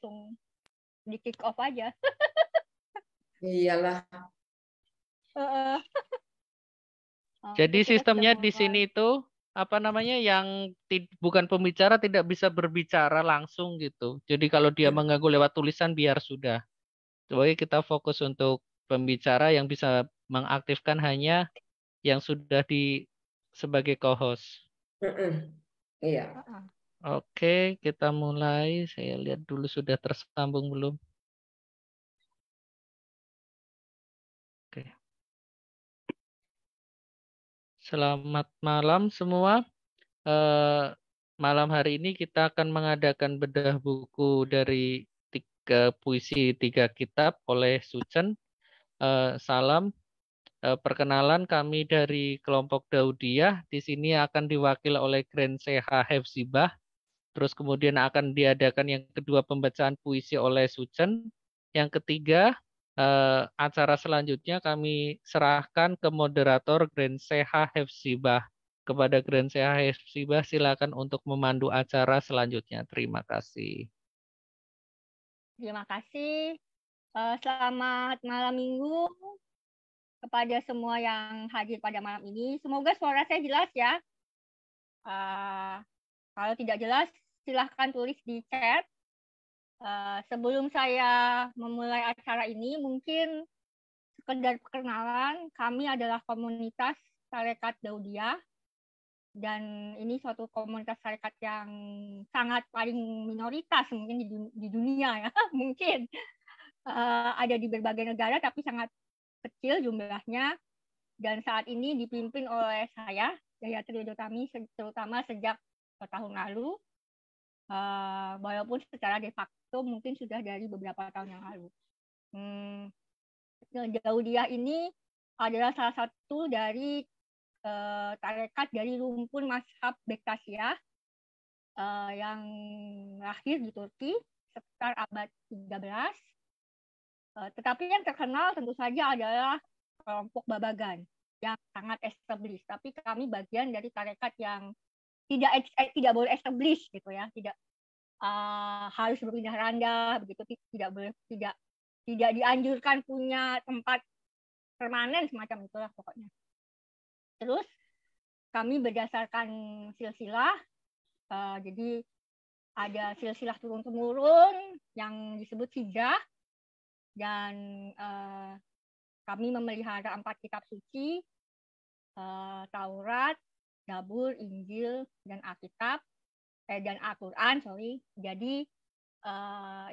langsung di kick off aja. Iyalah. Oke, Jadi kita sistemnya sudah di sini itu apa namanya yang bukan pembicara tidak bisa berbicara langsung gitu. Jadi kalau dia mengganggu lewat tulisan biar sudah. Jadi kita fokus untuk pembicara yang bisa mengaktifkan hanya yang sudah di sebagai co-host. Iya. Oke, kita mulai. Saya lihat dulu sudah tersambung belum. Oke. Selamat malam semua. Malam hari ini kita akan mengadakan bedah buku dari puisi 3 kitab oleh Sucen. Salam. Perkenalan kami dari kelompok Daudiyah. Di sini akan diwakili oleh Grand Seha Hefzibah. Terus kemudian akan diadakan yang kedua pembacaan puisi oleh Sucen. Yang ketiga, acara selanjutnya kami serahkan ke moderator Grand Seha Hefzibah. Kepada Grand Seha Hefzibah silakan untuk memandu acara selanjutnya. Terima kasih. Terima kasih. Selamat malam minggu kepada semua yang hadir pada malam ini. Semoga suara saya jelas ya. Kalau tidak jelas, silahkan tulis di chat. Sebelum saya memulai acara ini, mungkin sekedar perkenalan, kami adalah komunitas Tarekat Daudiyah. Dan ini suatu komunitas tarekat yang sangat paling minoritas mungkin di dunia ya. Mungkin ada di berbagai negara tapi sangat kecil jumlahnya. Dan saat ini dipimpin oleh saya, Gayatri Udotami, terutama sejak tahun lalu. Walaupun secara de facto mungkin sudah dari beberapa tahun yang lalu. Daudiyah ini adalah salah satu dari tarekat dari rumpun mazhab Bektasyiyah yang lahir di Turki sekitar abad 13. Tetapi yang terkenal tentu saja adalah kelompok Babagan yang sangat established. Tapi kami bagian dari tarekat yang tidak boleh established gitu ya, tidak harus berpindah randah begitu, tidak dianjurkan punya tempat permanen semacam itulah pokoknya. Terus kami berdasarkan silsilah, jadi ada silsilah turun-temurun yang disebut hijrah, dan kami memelihara 4 kitab suci, Taurat, Zabur, Injil, dan Alkitab, dan Al-Quran, Jadi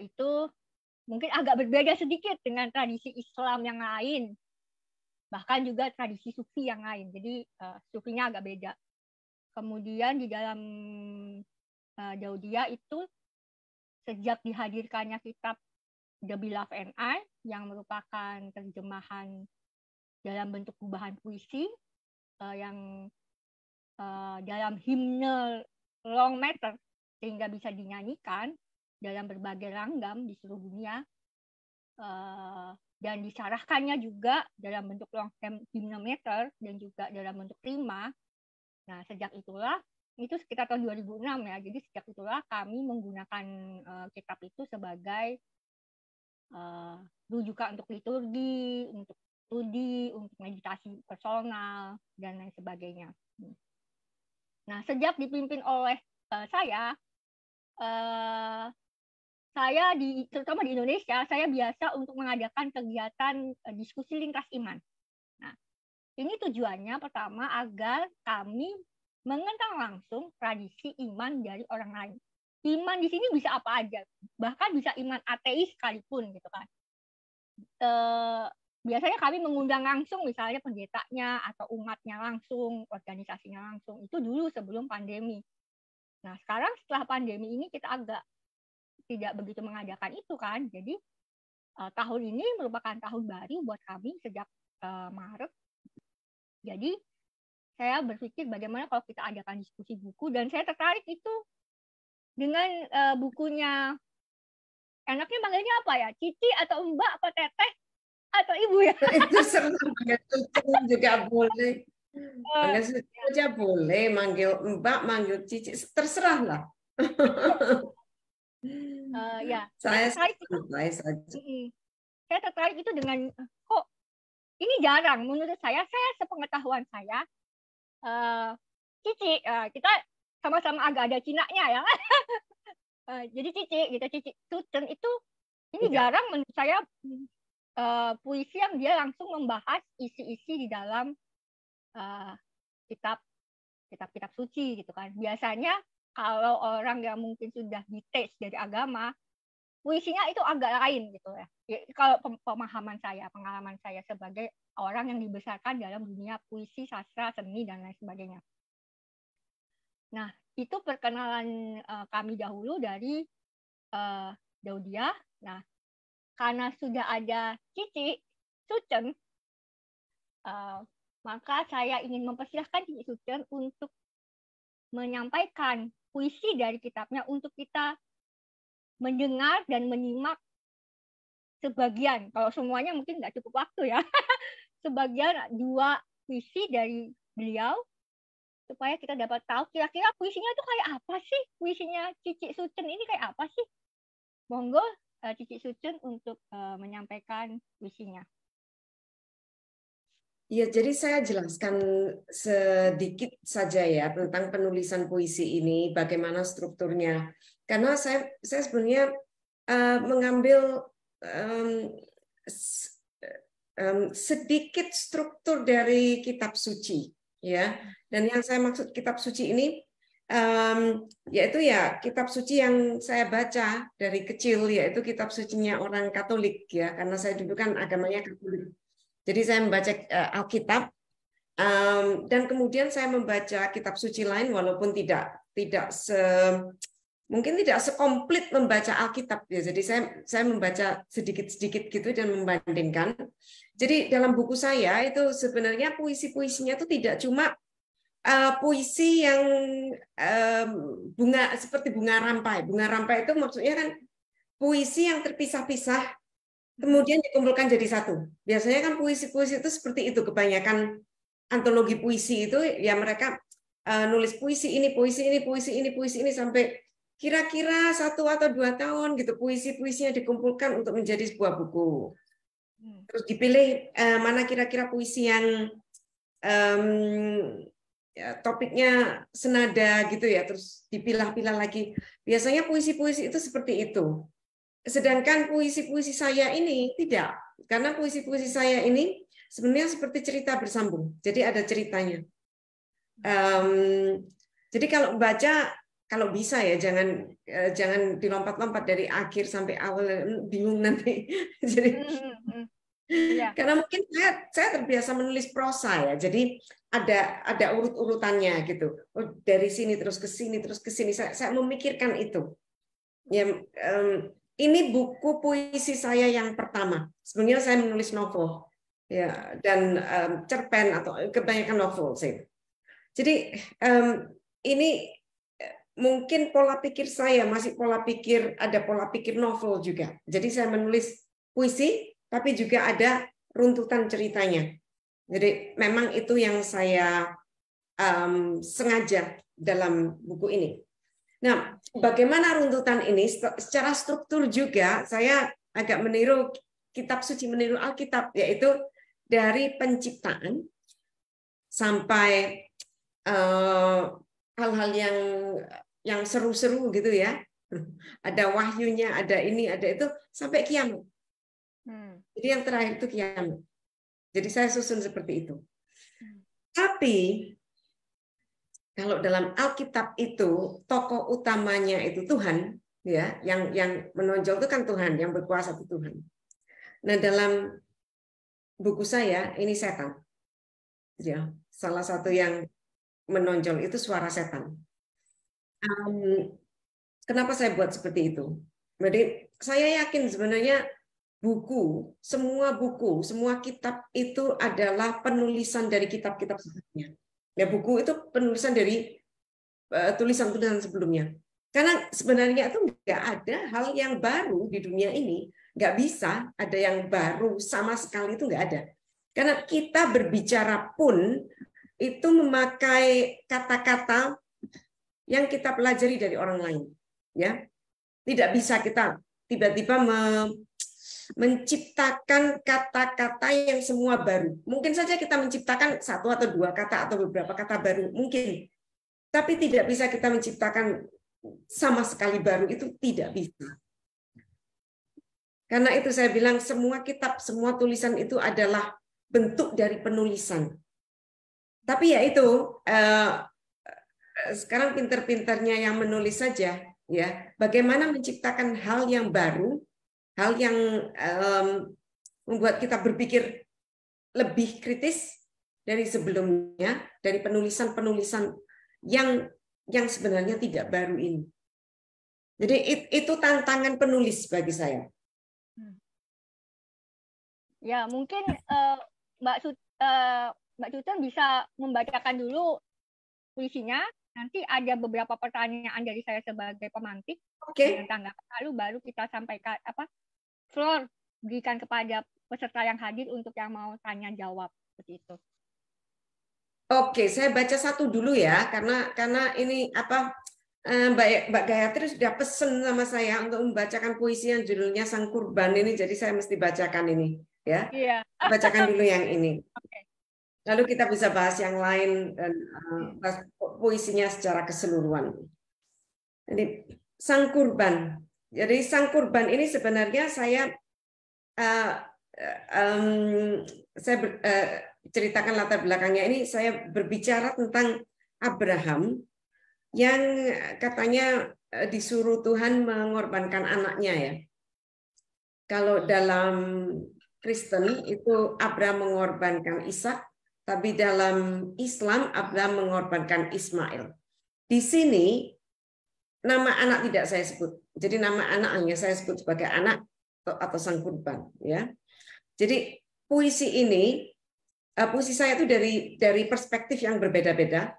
itu mungkin agak berbeda sedikit dengan tradisi Islam yang lain. Bahkan juga tradisi sufi yang lain. Jadi sufinya agak beda. Kemudian di dalam Daudiyah itu sejak dihadirkannya kitab The Beloved and I yang merupakan terjemahan dalam bentuk gubahan puisi yang dalam himne long meter sehingga bisa dinyanyikan dalam berbagai langgam di seluruh dunia. Dan disyarahkannya juga dalam bentuk long hymnometer dan juga dalam bentuk rima. Nah, sejak itulah, itu sekitar tahun 2006 ya, jadi sejak itulah kami menggunakan kitab itu sebagai rujukan untuk liturgi, untuk studi, untuk meditasi personal, dan lain sebagainya. Nah, sejak dipimpin oleh saya terutama di Indonesia, saya biasa untuk mengadakan kegiatan diskusi lintas iman. Nah, ini tujuannya pertama agar kami mengenal langsung tradisi iman dari orang lain. Iman di sini bisa apa aja, bahkan bisa iman ateis sekalipun gitu kan. Biasanya kami mengundang langsung misalnya pendetanya atau umatnya langsung, organisasinya langsung. Itu dulu sebelum pandemi. Nah, sekarang setelah pandemi ini kita agak tidak begitu mengadakan itu kan. Jadi tahun ini merupakan tahun baru buat kami sejak Maret. Jadi saya berpikir bagaimana kalau kita adakan diskusi buku, dan saya tertarik itu dengan bukunya, enaknya manggilnya apa ya? Cici atau Mbak atau Teteh atau Ibu ya? Itu seru, manggil Cici juga boleh. Manggil Cici aja boleh, manggil Mbak, manggil Cici, terserah lah. Ya, Saya tertarik itu. santai saja. Saya tertarik itu dengan kok ini jarang menurut saya sepengetahuan saya Cici kita sama-sama agak ada Cinanya ya. Jadi Cici Sucen itu ini jarang menurut saya puisi yang dia langsung membahas isi-isi di dalam kitab suci gitu kan. Biasanya kalau orang yang mungkin sudah detach dari agama, puisinya itu agak lain gitu ya. Kalau pemahaman saya, pengalaman saya sebagai orang yang dibesarkan dalam dunia puisi, sastra, seni dan lain sebagainya. Nah, itu perkenalan kami dahulu dari Daudia. Nah, karena sudah ada Cici Sucen, maka saya ingin mempersilahkan Cici Sucen untuk menyampaikan puisi dari kitabnya untuk kita mendengar dan menyimak sebagian. Kalau semuanya mungkin nggak cukup waktu ya. Sebagian 2 puisi dari beliau supaya kita dapat tahu kira-kira puisinya itu kayak apa sih? Puisinya Cici Sucen ini kayak apa sih? Monggo Cici Sucen untuk menyampaikan puisinya. Ya, jadi saya jelaskan sedikit saja ya tentang penulisan puisi ini, bagaimana strukturnya. Karena saya sebenarnya mengambil sedikit struktur dari kitab suci, ya. Dan yang saya maksud kitab suci ini, yaitu ya kitab suci yang saya baca dari kecil, yaitu kitab sucinya orang Katolik, ya. Karena saya dulu kan agamanya Katolik. Jadi saya membaca Alkitab dan kemudian saya membaca kitab suci lain walaupun mungkin tidak sekomplit membaca Alkitab ya. Jadi saya membaca sedikit-sedikit gitu dan membandingkan. Jadi dalam buku saya itu sebenarnya puisi-puisinya itu tidak cuma puisi yang seperti bunga rampai. Bunga rampai itu maksudnya kan puisi yang terpisah-pisah kemudian dikumpulkan jadi satu. Biasanya kan puisi-puisi itu seperti itu, kebanyakan antologi puisi itu ya mereka nulis puisi ini sampai kira-kira 1 atau 2 tahun gitu puisi-puisinya dikumpulkan untuk menjadi sebuah buku. Terus dipilih mana kira-kira puisi yang topiknya senada gitu ya, terus dipilah-pilah lagi. Biasanya puisi-puisi itu seperti itu. Sedangkan puisi-puisi saya ini tidak, karena puisi-puisi saya ini sebenarnya seperti cerita bersambung. Jadi ada ceritanya. Jadi kalau baca, kalau bisa ya jangan dilompat-lompat dari akhir sampai awal, bingung nanti. Jadi karena mungkin saya terbiasa menulis prosa ya, jadi ada urut-urutannya gitu. Oh, dari sini terus ke sini terus ke sini. Saya memikirkan itu. Ya. Ini buku puisi saya yang pertama. Sebenarnya saya menulis novel, ya, dan cerpen atau kebanyakan novel sih. Jadi ini mungkin pola pikir saya masih ada pola pikir novel juga. Jadi saya menulis puisi, tapi juga ada runtutan ceritanya. Jadi memang itu yang saya sengaja dalam buku ini. Nah, bagaimana runtutan ini? Secara struktur juga saya agak meniru kitab suci, meniru Alkitab, yaitu dari penciptaan sampai hal-hal yang seru-seru gitu ya. Ada wahyunya, ada ini, ada itu, sampai kiamat. Jadi yang terakhir itu kiamat. Jadi saya susun seperti itu. Tapi kalau dalam Alkitab itu tokoh utamanya itu Tuhan, ya, yang menonjol itu kan Tuhan, yang berkuasa itu Tuhan. Nah, dalam buku saya ini setan. Ya, salah satu yang menonjol itu suara setan. Kenapa saya buat seperti itu? Jadi saya yakin sebenarnya semua kitab itu adalah penulisan dari kitab-kitab sebelumnya. Ya, buku itu penulisan dari tulisan-tulisan sebelumnya. Karena sebenarnya itu nggak ada hal yang baru di dunia ini. Nggak bisa ada yang baru sama sekali, itu nggak ada. Karena kita berbicara pun itu memakai kata-kata yang kita pelajari dari orang lain. Ya. Tidak bisa kita tiba-tiba menciptakan kata-kata yang semua baru. Mungkin saja kita menciptakan satu atau dua kata atau beberapa kata baru, mungkin. Tapi tidak bisa kita menciptakan sama sekali baru, itu tidak bisa. Karena itu saya bilang semua kitab, semua tulisan itu adalah bentuk dari penulisan. Tapi ya itu, sekarang pinter-pinternya yang menulis saja, ya. Bagaimana menciptakan hal yang baru, hal yang membuat kita berpikir lebih kritis dari sebelumnya, dari penulisan-penulisan yang sebenarnya tidak baru ini. Jadi itu tantangan penulis bagi saya. Ya, mungkin Mbak Sutun bisa membacakan dulu puisinya. Nanti ada beberapa pertanyaan dari saya sebagai pemantik. Oke. Tanggapan, lalu baru kita sampaikan floor berikan kepada peserta yang hadir untuk yang mau tanya jawab seperti itu. Oke, saya baca satu dulu ya, karena ini Mbak Gayatri sudah pesen sama saya untuk membacakan puisi yang judulnya Sang Kurban ini, jadi saya mesti bacakan ini, ya. Iya. Bacakan dulu yang ini. Oke. Lalu kita bisa bahas yang lain dan bahas puisinya secara keseluruhan. Jadi Sang Kurban. Jadi Sang Kurban ini sebenarnya saya ceritakan latar belakangnya ini. Saya berbicara tentang Abraham yang katanya disuruh Tuhan mengorbankan anaknya ya. Kalau dalam Kristen itu Abraham mengorbankan Ishak, tapi dalam Islam Abraham mengorbankan Ismail. Di sini nama anak tidak saya sebut. Jadi nama anak hanya saya sebut sebagai anak atau Sang Kurban ya. Jadi puisi ini, puisi saya itu dari perspektif yang berbeda-beda.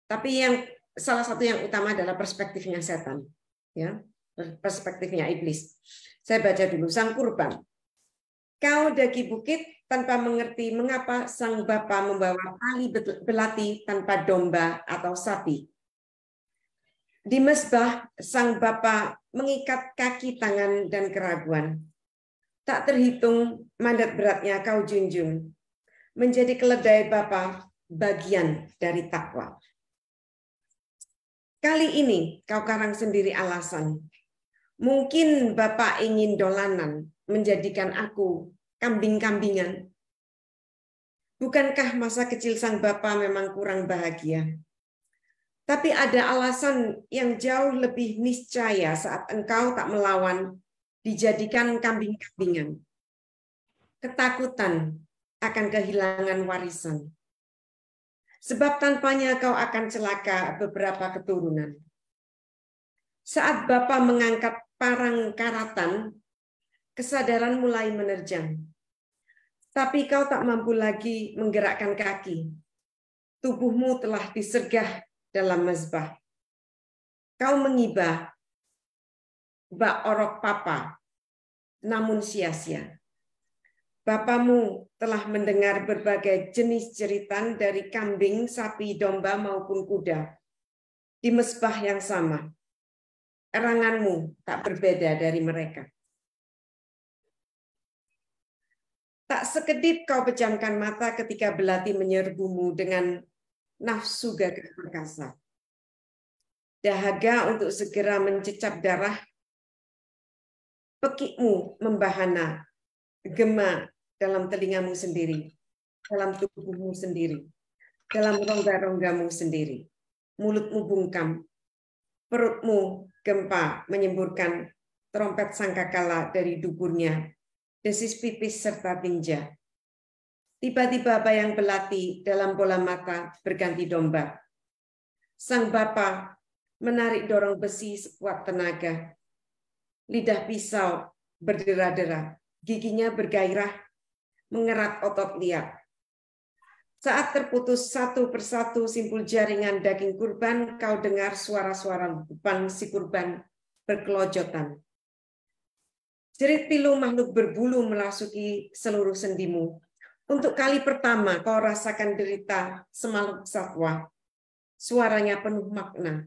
Tapi yang salah satu yang utama adalah perspektifnya setan ya. Perspektifnya iblis. Saya baca dulu. Sang Kurban. Kau daki bukit tanpa mengerti mengapa sang bapa membawa tali belati tanpa domba atau sapi. Di mezbah sang bapa mengikat kaki tangan dan keraguan. Tak terhitung mandat beratnya kau junjung. Menjadi keledai bapa bagian dari takwa. Kali ini kau karang sendiri alasan. Mungkin Bapak ingin dolanan menjadikan aku kambing-kambingan. Bukankah masa kecil sang Bapa memang kurang bahagia? Tapi ada alasan yang jauh lebih niscaya saat engkau tak melawan, dijadikan kambing-kambingan. Ketakutan akan kehilangan warisan. Sebab tanpanya kau akan celaka beberapa keturunan. Saat Bapa mengangkat parang karatan, kesadaran mulai menerjang. Tapi kau tak mampu lagi menggerakkan kaki. Tubuhmu telah disergah dalam mezbah. Kau mengibah bak orok papa, namun sia-sia. Bapamu telah mendengar berbagai jenis jeritan dari kambing, sapi, domba maupun kuda. Di mezbah yang sama. Eranganmu tak berbeda dari mereka. Tak sekedip kau pejamkan mata ketika belati menyerbumu dengan nafsu gagah perkasa. Dahaga untuk segera mencecap darah, pekikmu membahana, gema dalam telingamu sendiri, dalam tubuhmu sendiri, dalam rongga-ronggamu sendiri. Mulutmu bungkam, perutmu gempa menyemburkan trompet sangkakala dari duburnya, desis pipis serta tinja. Tiba-tiba bayang belati dalam bola mata berganti domba. Sang Bapa menarik dorong besi sekuat tenaga. Lidah pisau berdera-dera, giginya bergairah, mengerat otot liat. Saat terputus satu persatu simpul jaringan daging kurban, kau dengar suara-suara letupan si kurban berkelojotan. Jerit pilu makhluk berbulu melasuki seluruh sendimu. Untuk kali pertama kau rasakan derita semakhluk satwa. Suaranya penuh makna,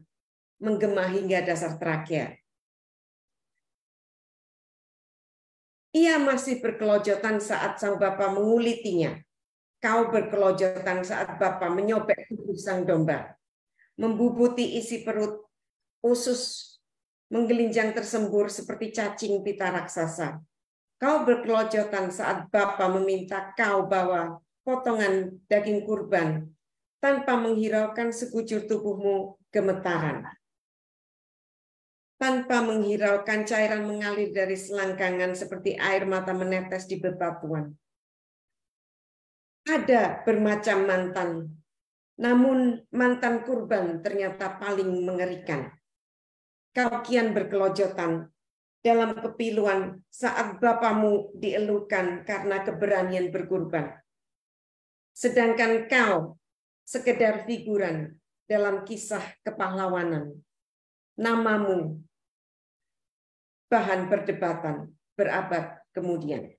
menggema hingga dasar trakea. Ia masih berkelojotan saat sang bapa mengulitinya. Kau berkelojotan saat bapa menyobek tubuh sang domba. Membubuti isi perut, usus menggelinjang tersembur seperti cacing pita raksasa. Kau berkelojotan saat bapa meminta kau bawa potongan daging kurban tanpa menghiraukan sekujur tubuhmu gemetaran. Tanpa menghiraukan cairan mengalir dari selangkangan seperti air mata menetes di bebatuan. Ada bermacam mantan, namun mantan kurban ternyata paling mengerikan. Kau kian berkelojotan dalam kepiluan saat bapamu dielukan karena keberanian berkurban. Sedangkan kau sekedar figuran dalam kisah kepahlawanan. Namamu bahan perdebatan berabad kemudian.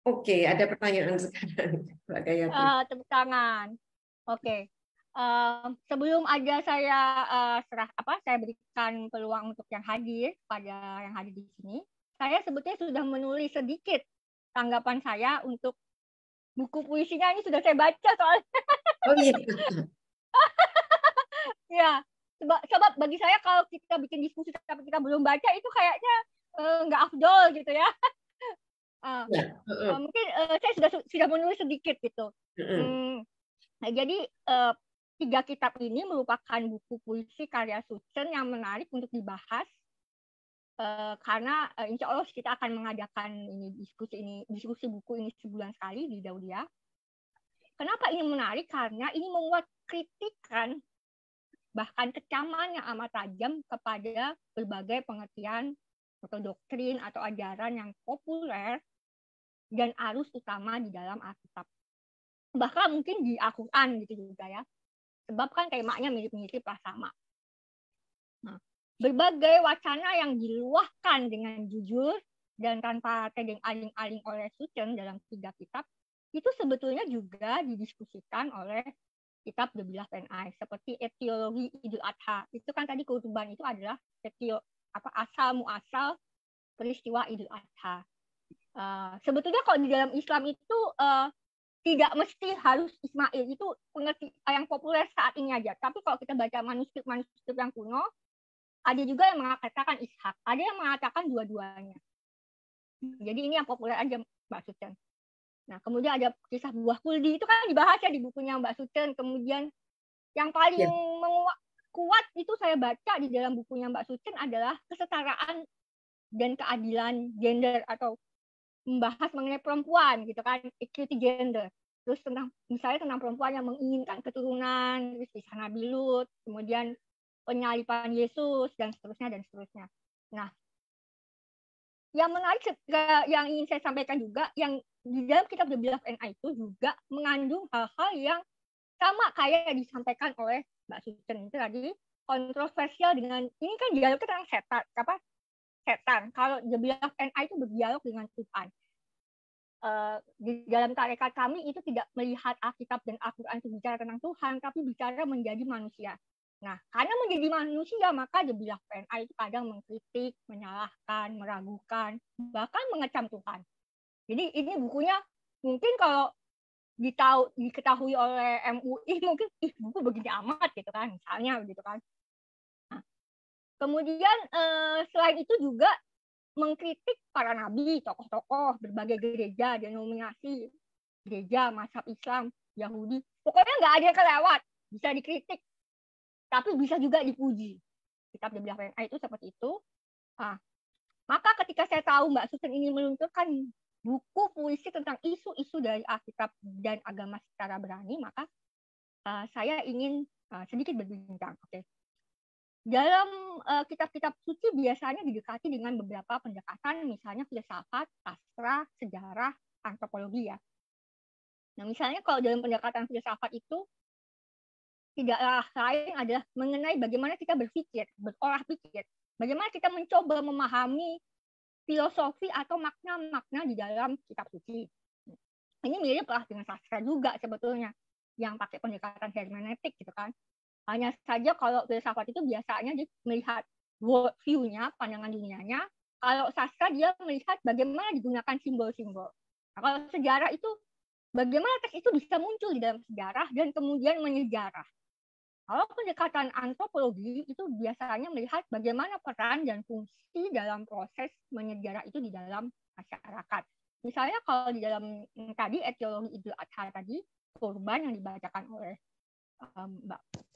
Oke, ada pertanyaan sekarang, Mbak Gayatri. Tepuk tangan. Oke. Sebelum aja saya saya berikan peluang untuk yang hadir pada yang hadir di sini, saya sebetulnya sudah menulis sedikit tanggapan saya untuk buku puisinya. Ini sudah saya baca soalnya. Oh iya. Ya, sebab bagi saya kalau kita bikin diskusi tapi kita belum baca itu kayaknya nggak afdol gitu ya. Mungkin saya sudah menulis sedikit gitu. Jadi 3 kitab ini merupakan buku puisi karya Sucen yang menarik untuk dibahas karena insya Allah kita akan mengadakan diskusi buku ini sebulan sekali di Daudia. Kenapa ini menarik? Karena ini memuat kritikan bahkan kecaman yang amat tajam kepada berbagai pengertian atau doktrin atau ajaran yang populer dan arus utama di dalam Alkitab. Bahkan mungkin di Al-Quran gitu juga ya. Sebab kan temanya mirip-mirip lah sama. Nah, berbagai wacana yang diluahkan dengan jujur dan tanpa tedeng aling-aling oleh Sucen dalam 3 kitab, itu sebetulnya juga didiskusikan oleh kitab The Beloved and I, seperti etiologi Idul Adha. Itu kan tadi kurban itu adalah asal muasal peristiwa Idul Adha. Sebetulnya kalau di dalam Islam itu tidak mesti harus Ismail, itu pengertian yang populer saat ini aja. Tapi kalau kita baca manuskrip yang kuno, ada juga yang mengatakan Ishak, ada yang mengatakan dua-duanya. Jadi ini yang populer aja Mbak Sucen. Nah, kemudian ada kisah buah kuldi, itu kan dibahas ya di bukunya Mbak Sucen. Kemudian yang paling kuat itu saya baca di dalam bukunya Mbak Sucen adalah kesetaraan dan keadilan gender atau membahas mengenai perempuan gitu kan, equity gender. Terus misalnya tentang perempuan yang menginginkan keturunan, terus kisah Nabi Lut, kemudian penyalipan Yesus dan seterusnya. Nah, yang menarik yang ingin saya sampaikan juga, yang di dalam kitab The Beloved and I itu juga mengandung hal-hal yang sama kayak yang disampaikan oleh Mbak Sucen itu tadi, kontroversial dengan ini kan dialognya tentang setan. Kalau The Beloved and I itu berdialog dengan Tuhan. Di dalam tarekat kami itu tidak melihat Alkitab dan Al-Quran itu bicara tentang Tuhan, tapi bicara menjadi manusia. Nah, karena menjadi manusia, maka The Beloved and I itu kadang mengkritik, menyalahkan, meragukan, bahkan mengecam Tuhan. Jadi ini bukunya mungkin kalau diketahui oleh MUI mungkin buku begini amat gitu kan, misalnya begitu kan. Nah, kemudian selain itu juga mengkritik para nabi, tokoh-tokoh, berbagai gereja, denominasi, gereja, mazhab Islam, Yahudi. Pokoknya nggak ada yang kelewat, bisa dikritik, tapi bisa juga dipuji. Kitab The Beloved and I itu seperti itu. Nah, maka ketika saya tahu Mbak Sucen ini meluncurkan buku puisi tentang isu-isu dari Alkitab dan agama secara berani, maka saya ingin sedikit berbincang. Oke. Dalam kitab-kitab suci biasanya didekati dengan beberapa pendekatan, misalnya filsafat, sastra, sejarah, antropologi ya. Nah, misalnya kalau dalam pendekatan filsafat itu tidaklah lain adalah mengenai bagaimana kita berpikir, berolah pikir, bagaimana kita mencoba memahami filosofi atau makna-makna di dalam kitab suci. Ini mirip lah dengan sastra juga sebetulnya, yang pakai pendekatan hermeneutik gitu kan. Hanya saja kalau filsafat itu biasanya melihat worldview-nya, pandangan dunianya. Kalau sastra dia melihat bagaimana digunakan simbol-simbol. Nah, kalau sejarah itu bagaimana teks itu bisa muncul di dalam sejarah dan kemudian menyejarah. Kalau pendekatan antropologi itu biasanya melihat bagaimana peran dan fungsi dalam proses menyejarah itu di dalam masyarakat. Misalnya kalau di dalam tadi etiologi Idul Adha tadi, kurban yang dibacakan oleh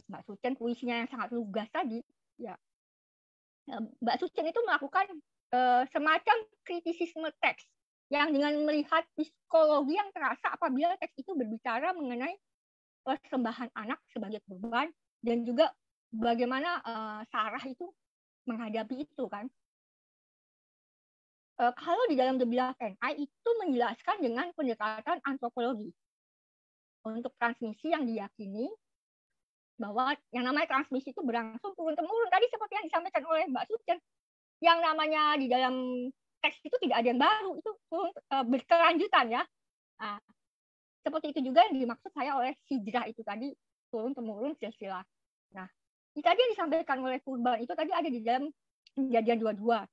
Mbak Sucen, puisinya yang sangat lugas tadi, ya Mbak Sucen itu melakukan semacam kritisisme teks yang dengan melihat psikologi yang terasa apabila teks itu berbicara mengenai persembahan anak sebagai kurban dan juga bagaimana Sarah itu menghadapi itu kan. Kalau di dalam The Beloved and I itu menjelaskan dengan pendekatan antropologi untuk transmisi yang diyakini bahwa yang namanya transmisi itu berlangsung turun-temurun. Tadi seperti yang disampaikan oleh Mbak Sucen, yang namanya di dalam teks itu tidak ada yang baru, itu berkelanjutan ya. Nah, seperti itu juga yang dimaksud saya oleh hijrah itu tadi, turun-temurun silsilah. Nah, tadi yang disampaikan oleh kurban itu tadi ada di dalam Kejadian 22.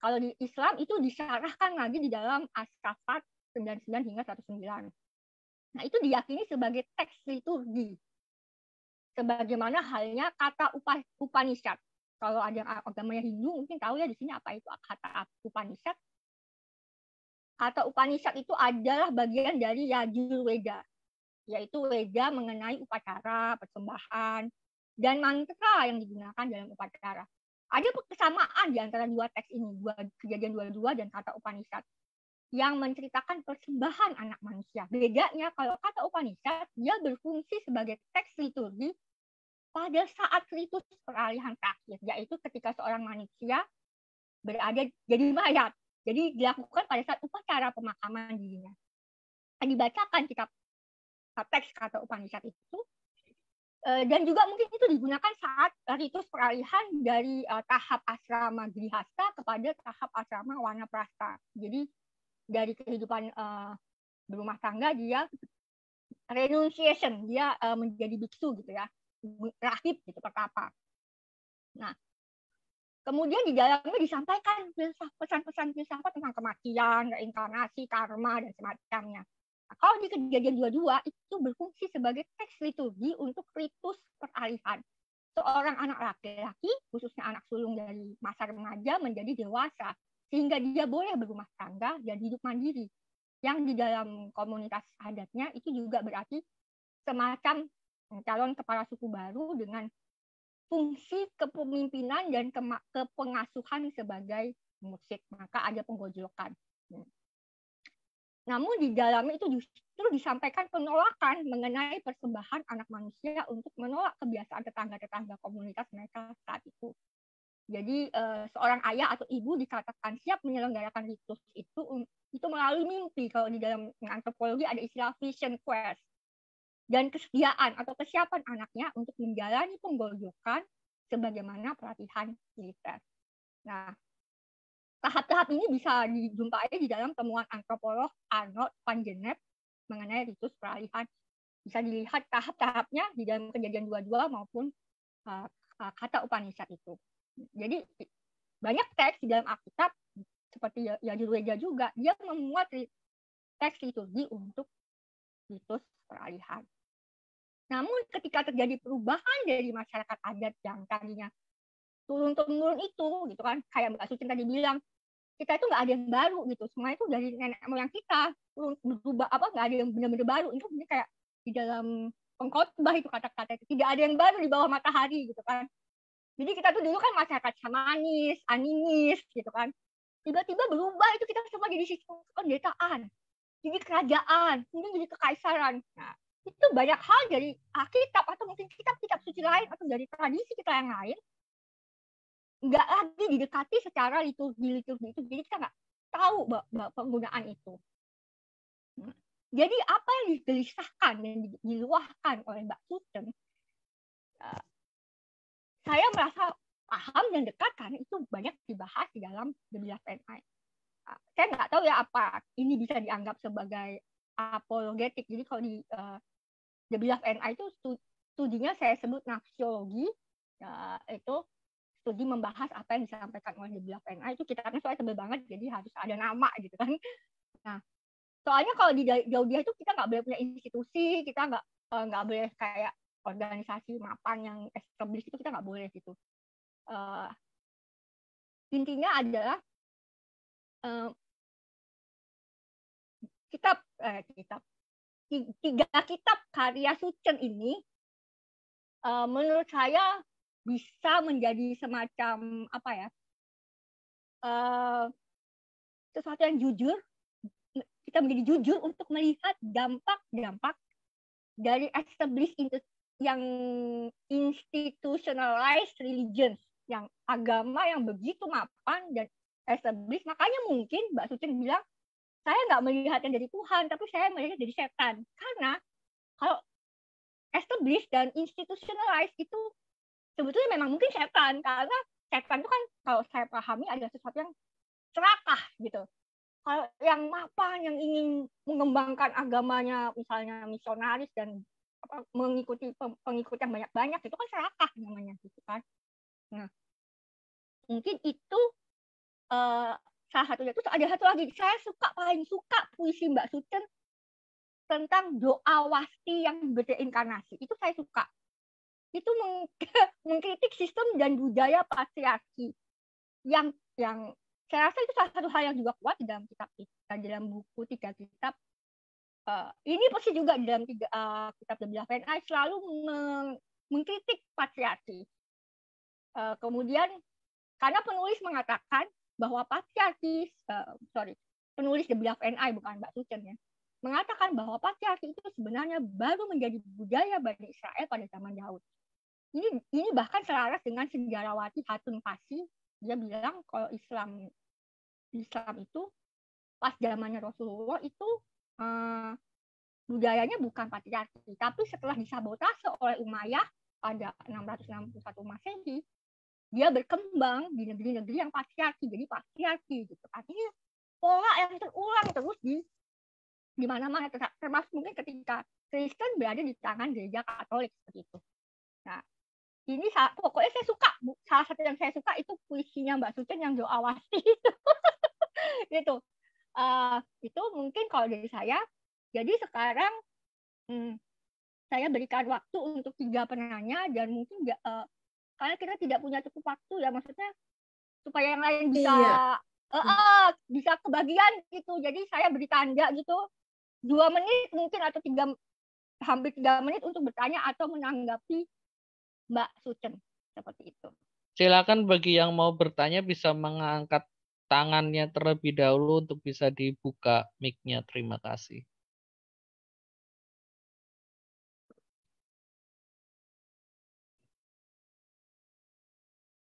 Kalau di Islam itu disyarahkan lagi di dalam As-Saffat 99 hingga 109. Nah, itu diyakini sebagai teks liturgi. Sebagaimana halnya kata Upanishad. Kalau ada yang agamanya Hindu mungkin tahu ya di sini apa itu kata Upanishad. Kata Upanishad itu adalah bagian dari Yajurveda, yaitu Weda mengenai upacara, persembahan, dan mantra yang digunakan dalam upacara. Ada kesamaan di antara dua teks ini, Kejadian 22 dan kata Upanishad, yang menceritakan persembahan anak manusia. Bedanya kalau kata Upanishad, dia berfungsi sebagai teks liturgi pada saat ritus peralihan terakhir, yaitu ketika seorang manusia berada jadi mayat. Jadi dilakukan pada saat upacara pemakaman dirinya. Dibacakan kitab teks kata Upanishad itu, dan juga mungkin itu digunakan saat ritus peralihan dari tahap asrama grihasta kepada tahap asrama wanaprastha. Jadi dari kehidupan berumah tangga dia renunciation, dia menjadi biksu gitu ya, rahib gitu, pertapa. Nah, kemudian di dalamnya disampaikan pesan-pesan filsafat tentang kematian, reinkarnasi, karma, dan semacamnya. Nah, kalau di Kejadian 22 itu berfungsi sebagai teks liturgi untuk ritus peralihan. Seorang anak laki-laki, khususnya anak sulung dari masa remaja menjadi dewasa, sehingga dia boleh berumah tangga dan hidup mandiri. Yang di dalam komunitas adatnya itu juga berarti semacam calon kepala suku baru dengan fungsi kepemimpinan dan kepengasuhan sebagai mursyid. Maka ada penggojokan. Namun di dalamnya itu justru disampaikan penolakan mengenai persembahan anak manusia untuk menolak kebiasaan tetangga-tetangga komunitas mereka saat itu. Jadi seorang ayah atau ibu dikatakan siap menyelenggarakan ritus itu melalui mimpi. Kalau di dalam antropologi ada istilah vision quest. Dan kesediaan atau kesiapan anaknya untuk menjalani penggojokan sebagaimana pelatihan militer. Nah, tahap-tahap ini bisa dijumpai di dalam temuan antropolog Arnold van Gennep mengenai ritus peralihan. Bisa dilihat tahap-tahapnya di dalam Kejadian 22 maupun kata Upanishad itu. Jadi banyak teks di dalam Alkitab seperti Yajurveda juga, dia memuat teks liturgi untuk ritus peralihan. Namun ketika terjadi perubahan dari masyarakat adat yang tadinya turun-temurun itu, gitu kan, kayak Mbak Sucen tadi bilang, kita itu nggak ada yang baru gitu, semua itu dari nenek moyang kita, berubah nggak ada yang benar-benar baru. Itu kayak di dalam pengkhotbah itu kata-kata itu, tidak ada yang baru di bawah matahari gitu kan. Jadi kita tuh dulu kan masyarakat shamanis, animis gitu kan, tiba-tiba berubah itu kita semua jadi sistem penderitaan, jadi kerajaan, kemudian jadi kekaisaran. Nah, itu banyak hal dari Alkitab atau mungkin kitab-kitab suci lain atau dari tradisi kita yang lain nggak lagi didekati secara liturgi itu, jadi kita nggak tahu penggunaan itu. Jadi apa yang digelisahkan dan diluahkan oleh Mbak Sucen, saya merasa paham dan dekat karena itu banyak dibahas di dalam The Beloved and I. Saya nggak tahu ya apa ini bisa dianggap sebagai apologetik. Jadi kalau di The Beloved and I itu studinya saya sebut nafsiologi, itu studi membahas apa yang disampaikan oleh The Beloved NI. Itu kitabnya soalnya tebel banget, jadi harus ada nama gitu kan. Nah, soalnya kalau di Yahudi itu kita nggak boleh punya institusi, kita nggak boleh kayak organisasi mapan yang established, itu kita nggak boleh gitu. Intinya adalah tiga kitab karya Sucen ini menurut saya bisa menjadi semacam apa ya, sesuatu yang jujur. Kita menjadi jujur untuk melihat dampak-dampak dari established yang institutionalized religions, yang agama yang begitu mapan dan established. Makanya mungkin Mbak Sucen bilang, saya nggak melihatnya dari Tuhan, tapi saya melihatnya dari setan. Karena kalau established dan institutionalized itu sebetulnya memang mungkin setan, karena setan itu kan kalau saya pahami adalah sesuatu yang serakah gitu. Kalau yang mapan, yang ingin mengembangkan agamanya, misalnya misionaris dan mengikuti pengikut yang banyak-banyak, itu kan serakah namanya gitu kan. Nah, mungkin itu salah satunya. Terus ada satu lagi, saya paling suka puisi Mbak Sucen tentang doa wasti yang berreinkarnasi. Itu saya suka. Itu mengkritik sistem dan budaya patriarki yang saya rasa itu salah satu hal yang juga kuat di dalam kitab kita, dalam buku 3 kitab. Ini pasti juga di dalam kitab The Beloved NI selalu mengkritik patriarki. Kemudian karena penulis mengatakan bahwa patriarki, penulis The Beloved NI bukan Mbak Sucen ya, mengatakan bahwa patriarki itu sebenarnya baru menjadi budaya Bani Israel pada zaman Daud. Ini bahkan selaras dengan sejarawan Hatun Fasi. Dia bilang kalau Islam itu pas zamannya Rasulullah itu budayanya bukan patriarki, tapi setelah disabotase oleh Umayyah pada 661 Masehi, dia berkembang di negeri-negeri yang patriarki, jadi patriarki gitu. Artinya pola yang terulang terus di mana-mana, termasuk mungkin ketika Kristen berada di tangan gereja Katolik seperti itu. Nah, ini pokoknya saya suka, salah satu yang saya suka itu puisinya Mbak Sucen yang doa wasti itu. Gitu. Itu mungkin kalau dari saya. Jadi sekarang saya berikan waktu untuk 3 penanya, dan mungkin karena kita tidak punya cukup waktu ya, maksudnya supaya yang lain bisa bisa kebagian gitu. Jadi saya beri tanda gitu 2 menit mungkin atau hampir 3 menit untuk bertanya atau menanggapi Mbak Sucen seperti itu. Silakan bagi yang mau bertanya bisa mengangkat tangannya terlebih dahulu untuk bisa dibuka mic-nya. Terima kasih.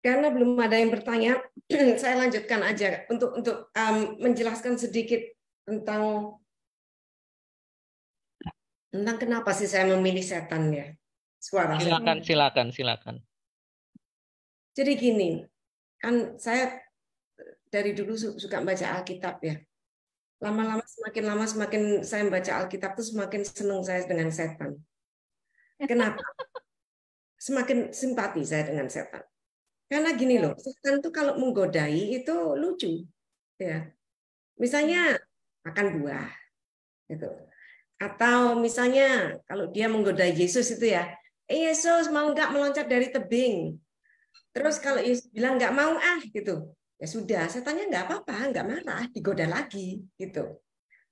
Karena belum ada yang bertanya, saya lanjutkan aja untuk menjelaskan sedikit tentang kenapa sih saya memilih setan ya. Suara. Silakan. Jadi gini, kan saya dari dulu suka baca Alkitab ya. Lama-lama semakin saya membaca Alkitab tuh semakin senang saya dengan setan. Kenapa? Semakin simpati saya dengan setan. Karena gini loh, setan itu kalau menggodai itu lucu, ya. Misalnya makan buah, gitu. Atau misalnya kalau dia menggodai Yesus itu ya, Yesus mau nggak meloncat dari tebing. Terus kalau Yesus bilang nggak mau gitu, ya sudah, setannya nggak apa-apa, nggak marah, digoda lagi, gitu.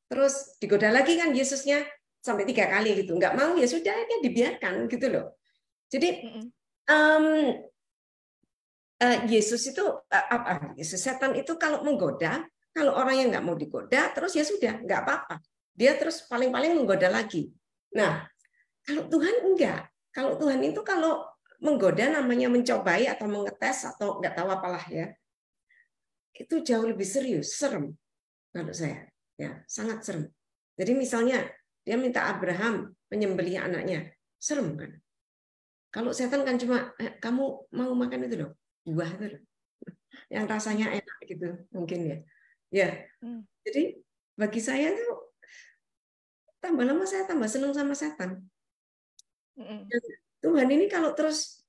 Terus digoda lagi kan Yesusnya sampai 3 kali gitu, nggak mau ya sudah, ya dibiarkan gitu loh. Jadi Yesus itu setan itu kalau menggoda, kalau orang yang nggak mau digoda, terus ya sudah, nggak apa-apa. Dia terus paling-paling menggoda lagi. Nah, kalau Tuhan enggak. Kalau Tuhan itu kalau menggoda namanya mencobai atau mengetes atau nggak tahu apalah ya. Itu jauh lebih serius, serem menurut saya. Ya, sangat serem. Jadi misalnya dia minta Abraham menyembelih anaknya, serem kan? Kalau setan kan cuma kamu mau makan itu loh. Buah itu yang rasanya enak gitu mungkin ya jadi bagi saya tuh tambah lama saya tambah senang sama setan. Tuhan ini kalau terus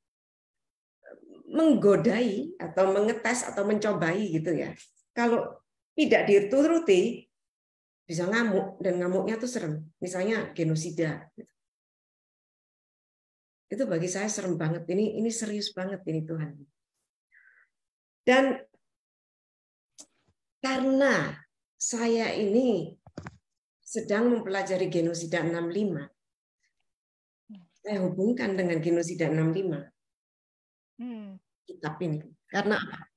menggodai atau mengetes atau mencobai gitu ya. Kalau tidak dituruti bisa ngamuk, dan ngamuknya tuh serem. Misalnya genosida. Itu bagi saya serem banget. Ini serius banget ini Tuhan. Dan karena saya ini sedang mempelajari genosida 65, saya hubungkan dengan genosida 65 kitab ini. Karena apa?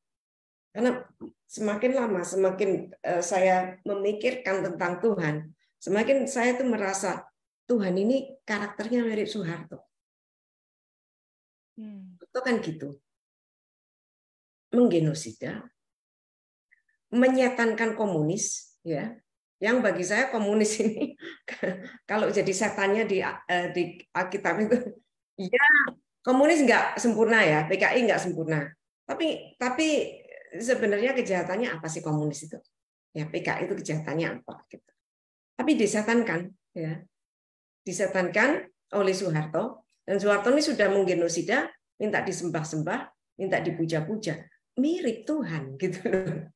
Karena semakin lama, semakin saya memikirkan tentang Tuhan, semakin saya tuh merasa Tuhan ini karakternya mirip Soeharto. Itu kan gitu. Menggenosida, menyetankan komunis, ya. Yang bagi saya komunis ini kalau jadi setannya di Alkitab itu, ya komunis nggak sempurna ya, PKI nggak sempurna. Tapi sebenarnya kejahatannya apa sih komunis itu? Ya PKI itu kejahatannya apa? Gitu. Tapi disetankan, ya, disetankan oleh Soeharto, dan Soeharto ini sudah menggenosida, minta disembah-sembah, minta dipuja-puja, mirip Tuhan, gitu loh.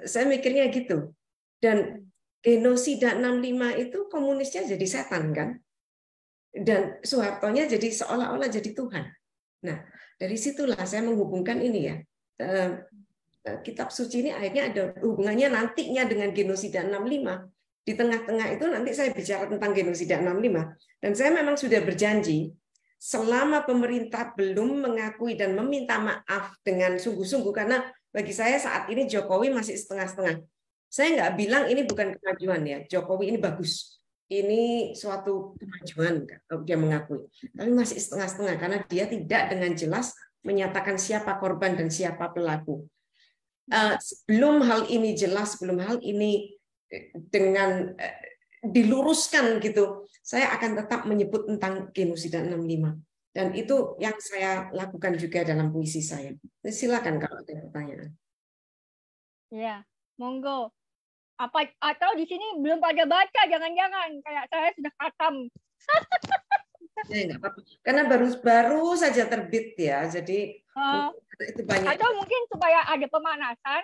Saya mikirnya gitu. Dan genosida 65 itu komunisnya jadi setan kan, dan Soehartonya jadi seolah-olah jadi Tuhan. Nah, dari situlah saya menghubungkan ini ya. Kitab suci ini akhirnya ada hubungannya nantinya dengan genosida 65. Di tengah-tengah itu nanti saya bicara tentang genosida 65. Dan saya memang sudah berjanji, selama pemerintah belum mengakui dan meminta maaf dengan sungguh-sungguh, karena bagi saya saat ini Jokowi masih setengah-setengah. Saya nggak bilang ini bukan kemajuan ya, Jokowi ini bagus. Ini suatu kemajuan kalau dia mengakui. Tapi masih setengah-setengah karena dia tidak dengan jelas menyatakan siapa korban dan siapa pelaku. Sebelum hal ini jelas, sebelum hal ini dengan diluruskan gitu, saya akan tetap menyebut tentang genosida 65. Dan itu yang saya lakukan juga dalam puisi saya. Silakan kalau ada pertanyaan. Ya, monggo. Apa atau di sini belum pada baca, jangan-jangan kayak saya sudah khatam. Ya, karena baru saja terbit ya, jadi itu banyak. Atau mungkin supaya ada pemanasan,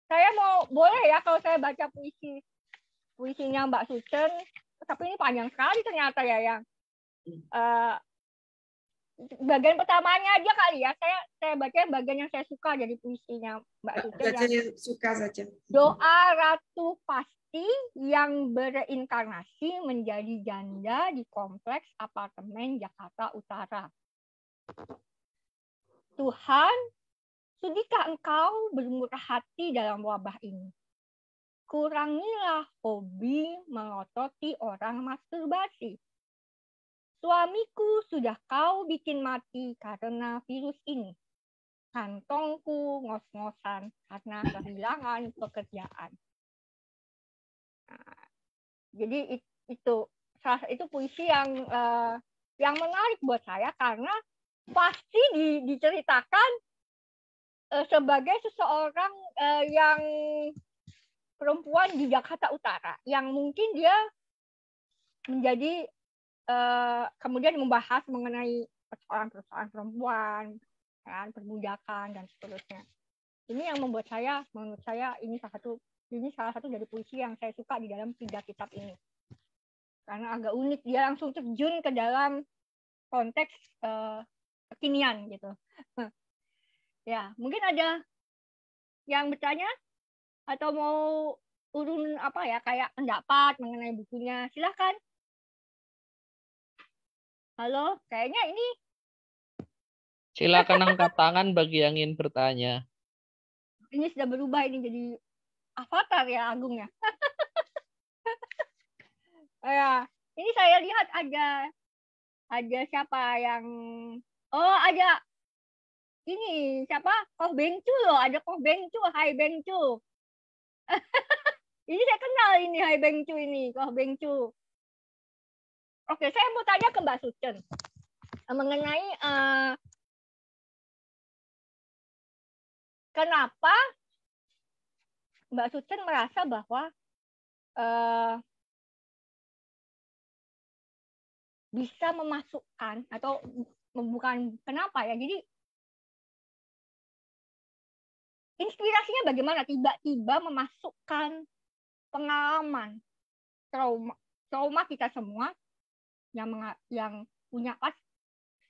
saya boleh ya kalau saya baca puisinya Mbak Sucen, tapi ini panjang sekali ternyata ya yang bagian pertamanya aja kali ya, saya baca bagian yang saya suka dari puisinya Mbak Sucen. Yang suka saja. Doa Ratu Pasti yang bereinkarnasi menjadi janda di kompleks apartemen Jakarta Utara. Tuhan, sudikah Engkau bermurah hati dalam wabah ini? Kurangilah hobi melototi orang masturbasi. Suamiku sudah Kau bikin mati karena virus ini. Kantongku ngos-ngosan karena kehilangan pekerjaan. Nah, jadi itu puisi yang menarik buat saya karena pasti diceritakan sebagai seseorang yang perempuan di Jakarta Utara yang mungkin dia menjadi kemudian membahas mengenai persoalan perempuan, kan, perbudakan dan seterusnya. Ini yang membuat menurut saya ini salah satu dari puisi yang saya suka di dalam 3 kitab ini. Karena agak unik, dia langsung terjun ke dalam konteks kekinian gitu. Ya, mungkin ada yang bertanya atau mau urun apa ya, kayak pendapat mengenai bukunya, silahkan. Halo, kayaknya ini. Silakan angkat tangan bagi yang ingin bertanya. Ini sudah berubah ini jadi avatar ya Agung ya. Ya, ini saya lihat ada siapa yang ada ini siapa? Koh Bengcu loh, ada Koh Bengcu, Hai Bengcu. Ini saya kenal ini Hai Bengcu ini, Koh Bengcu. Oke, saya mau tanya ke Mbak Sucen mengenai kenapa Mbak Sucen merasa bahwa bisa memasukkan atau bukan kenapa ya. Jadi inspirasinya bagaimana? Tiba-tiba memasukkan pengalaman trauma kita semua yang punya pas.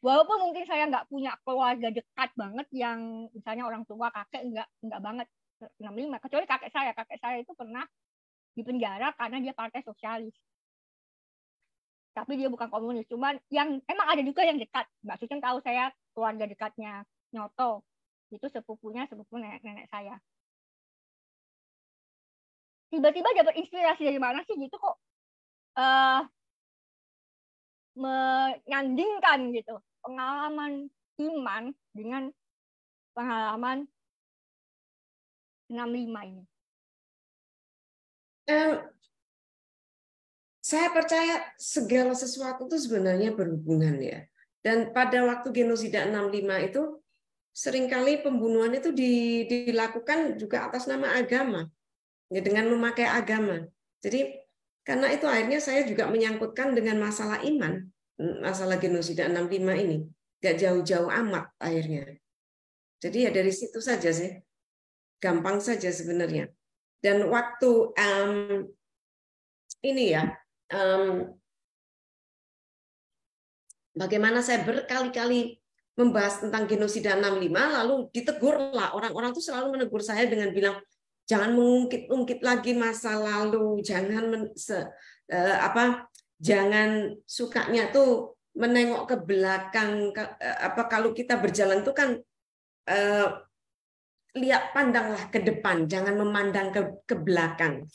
Walaupun mungkin saya nggak punya keluarga dekat banget yang misalnya orang tua, kakek nggak banget 65. Kecuali kakek saya itu pernah di penjara karena dia partai sosialis. Tapi dia bukan komunis. Cuman yang emang ada juga yang dekat. Mbak Sucen tahu saya keluarga dekatnya Nyoto. Itu sepupu nenek saya. Tiba-tiba dapat inspirasi dari mana sih gitu kok menyandingkan gitu pengalaman iman dengan pengalaman 65 ini. Saya percaya segala sesuatu itu sebenarnya berhubungan ya. Dan pada waktu genosida 65 itu seringkali pembunuhan itu dilakukan juga atas nama agama. Ya, dengan memakai agama. Jadi karena itu akhirnya saya juga menyangkutkan dengan masalah iman, masalah genosida 65 ini. Gak jauh-jauh amat akhirnya. Jadi ya dari situ saja sih. Gampang saja sebenarnya. Dan waktu ini ya, bagaimana saya berkali-kali membahas tentang genosida 65, lalu ditegurlah. Orang-orang tuh selalu menegur saya dengan bilang, jangan mengungkit-ungkit lagi masa lalu, jangan sukanya tuh menengok ke belakang. Kalau kita berjalan tuh kan pandanglah ke depan, jangan memandang ke belakang.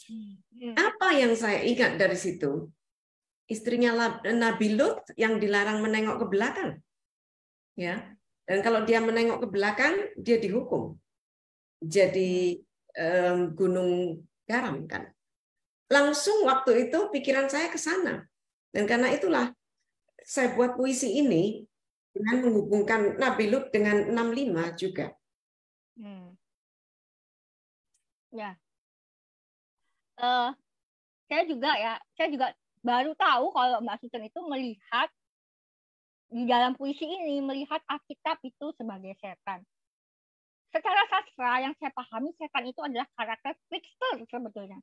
Apa yang saya ingat dari situ? Istrinya Nabi Lut yang dilarang menengok ke belakang, ya. Dan kalau dia menengok ke belakang, dia dihukum. Jadi gunung garam kan. Langsung waktu itu pikiran saya ke sana. Dan karena itulah saya buat puisi ini dengan menghubungkan Nabi Lut dengan 65 juga. Ya. Saya juga baru tahu kalau Mbak Sucen itu melihat di dalam puisi ini melihat Alkitab itu sebagai setan. Secara sastra yang saya pahami, setan itu adalah karakter trickster sebetulnya.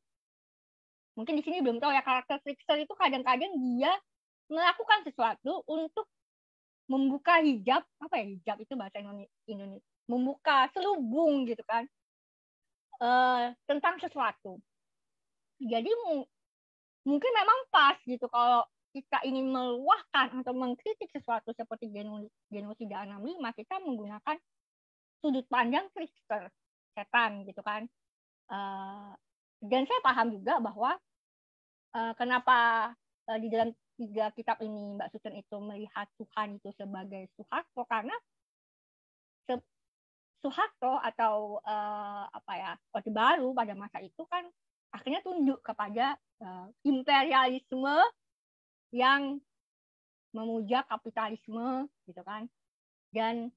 Mungkin di sini belum tahu ya, karakter trickster itu kadang-kadang dia melakukan sesuatu untuk membuka hijab, hijab itu bahasa Indonesia, membuka selubung gitu kan, tentang sesuatu. Jadi mungkin memang pas gitu kalau kita ingin meluahkan atau mengkritik sesuatu seperti genosida 65, kita menggunakan sudut pandang trickster, setan gitu kan. Dan saya paham juga bahwa kenapa di dalam 3 kitab ini Mbak Sucen itu melihat Tuhan itu sebagai Soeharto, karena Soeharto atau Orde Baru pada masa itu kan akhirnya tunduk kepada imperialisme yang memuja kapitalisme gitu kan. Dan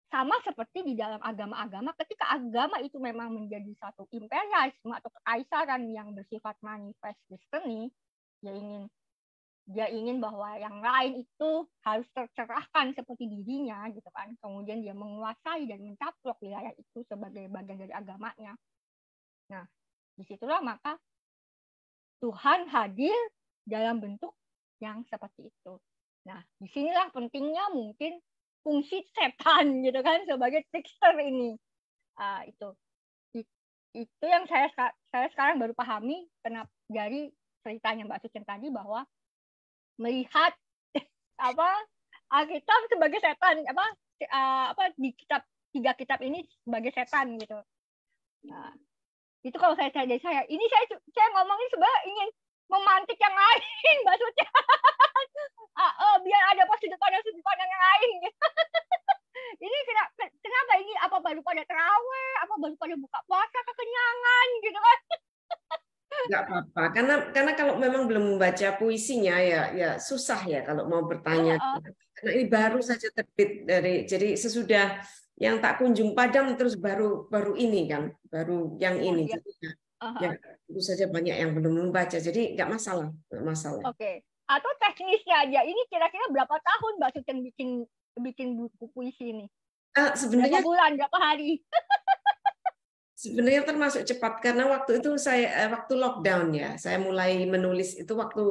sama seperti di dalam agama-agama, ketika agama itu memang menjadi satu imperialisme atau kekaisaran yang bersifat manifest destiny, dia ingin bahwa yang lain itu harus tercerahkan seperti dirinya gitu kan. Kemudian dia menguasai dan mencaplok wilayah itu sebagai bagian dari agamanya. Nah, disitulah maka Tuhan hadir dalam bentuk yang seperti itu. Nah, disinilah pentingnya mungkin fungsi setan gitu kan sebagai trickster ini. Itu yang saya sekarang baru pahami kenapa dari ceritanya Mbak Sucen tadi, bahwa melihat Alkitab sebagai setan, di 3 kitab ini sebagai setan gitu. Nah, itu kalau saya ini saya ngomongin sebenarnya ingin memantik yang lain, Mbak Sucen. Biar ada sudut pandang yang lain gitu. Ini kenapa ini baru pada terawih, baru pada buka puasa kekenyangan gitu kan. Nggak apa-apa, karena kalau memang belum membaca puisinya ya susah ya kalau mau bertanya. Karena ini baru saja terbit jadi sesudah yang tak kunjung padam terus baru ini kan, baru yang ini. Jadi ya tentu saja banyak yang belum membaca, jadi nggak masalah. Oke. Atau teknisnya aja, ini kira-kira berapa tahun Mbak Sucen bikin buku puisi ini? Sebenarnya berapa bulan, berapa hari? Sebenarnya termasuk cepat karena waktu itu saya waktu lockdown ya, saya mulai menulis itu waktu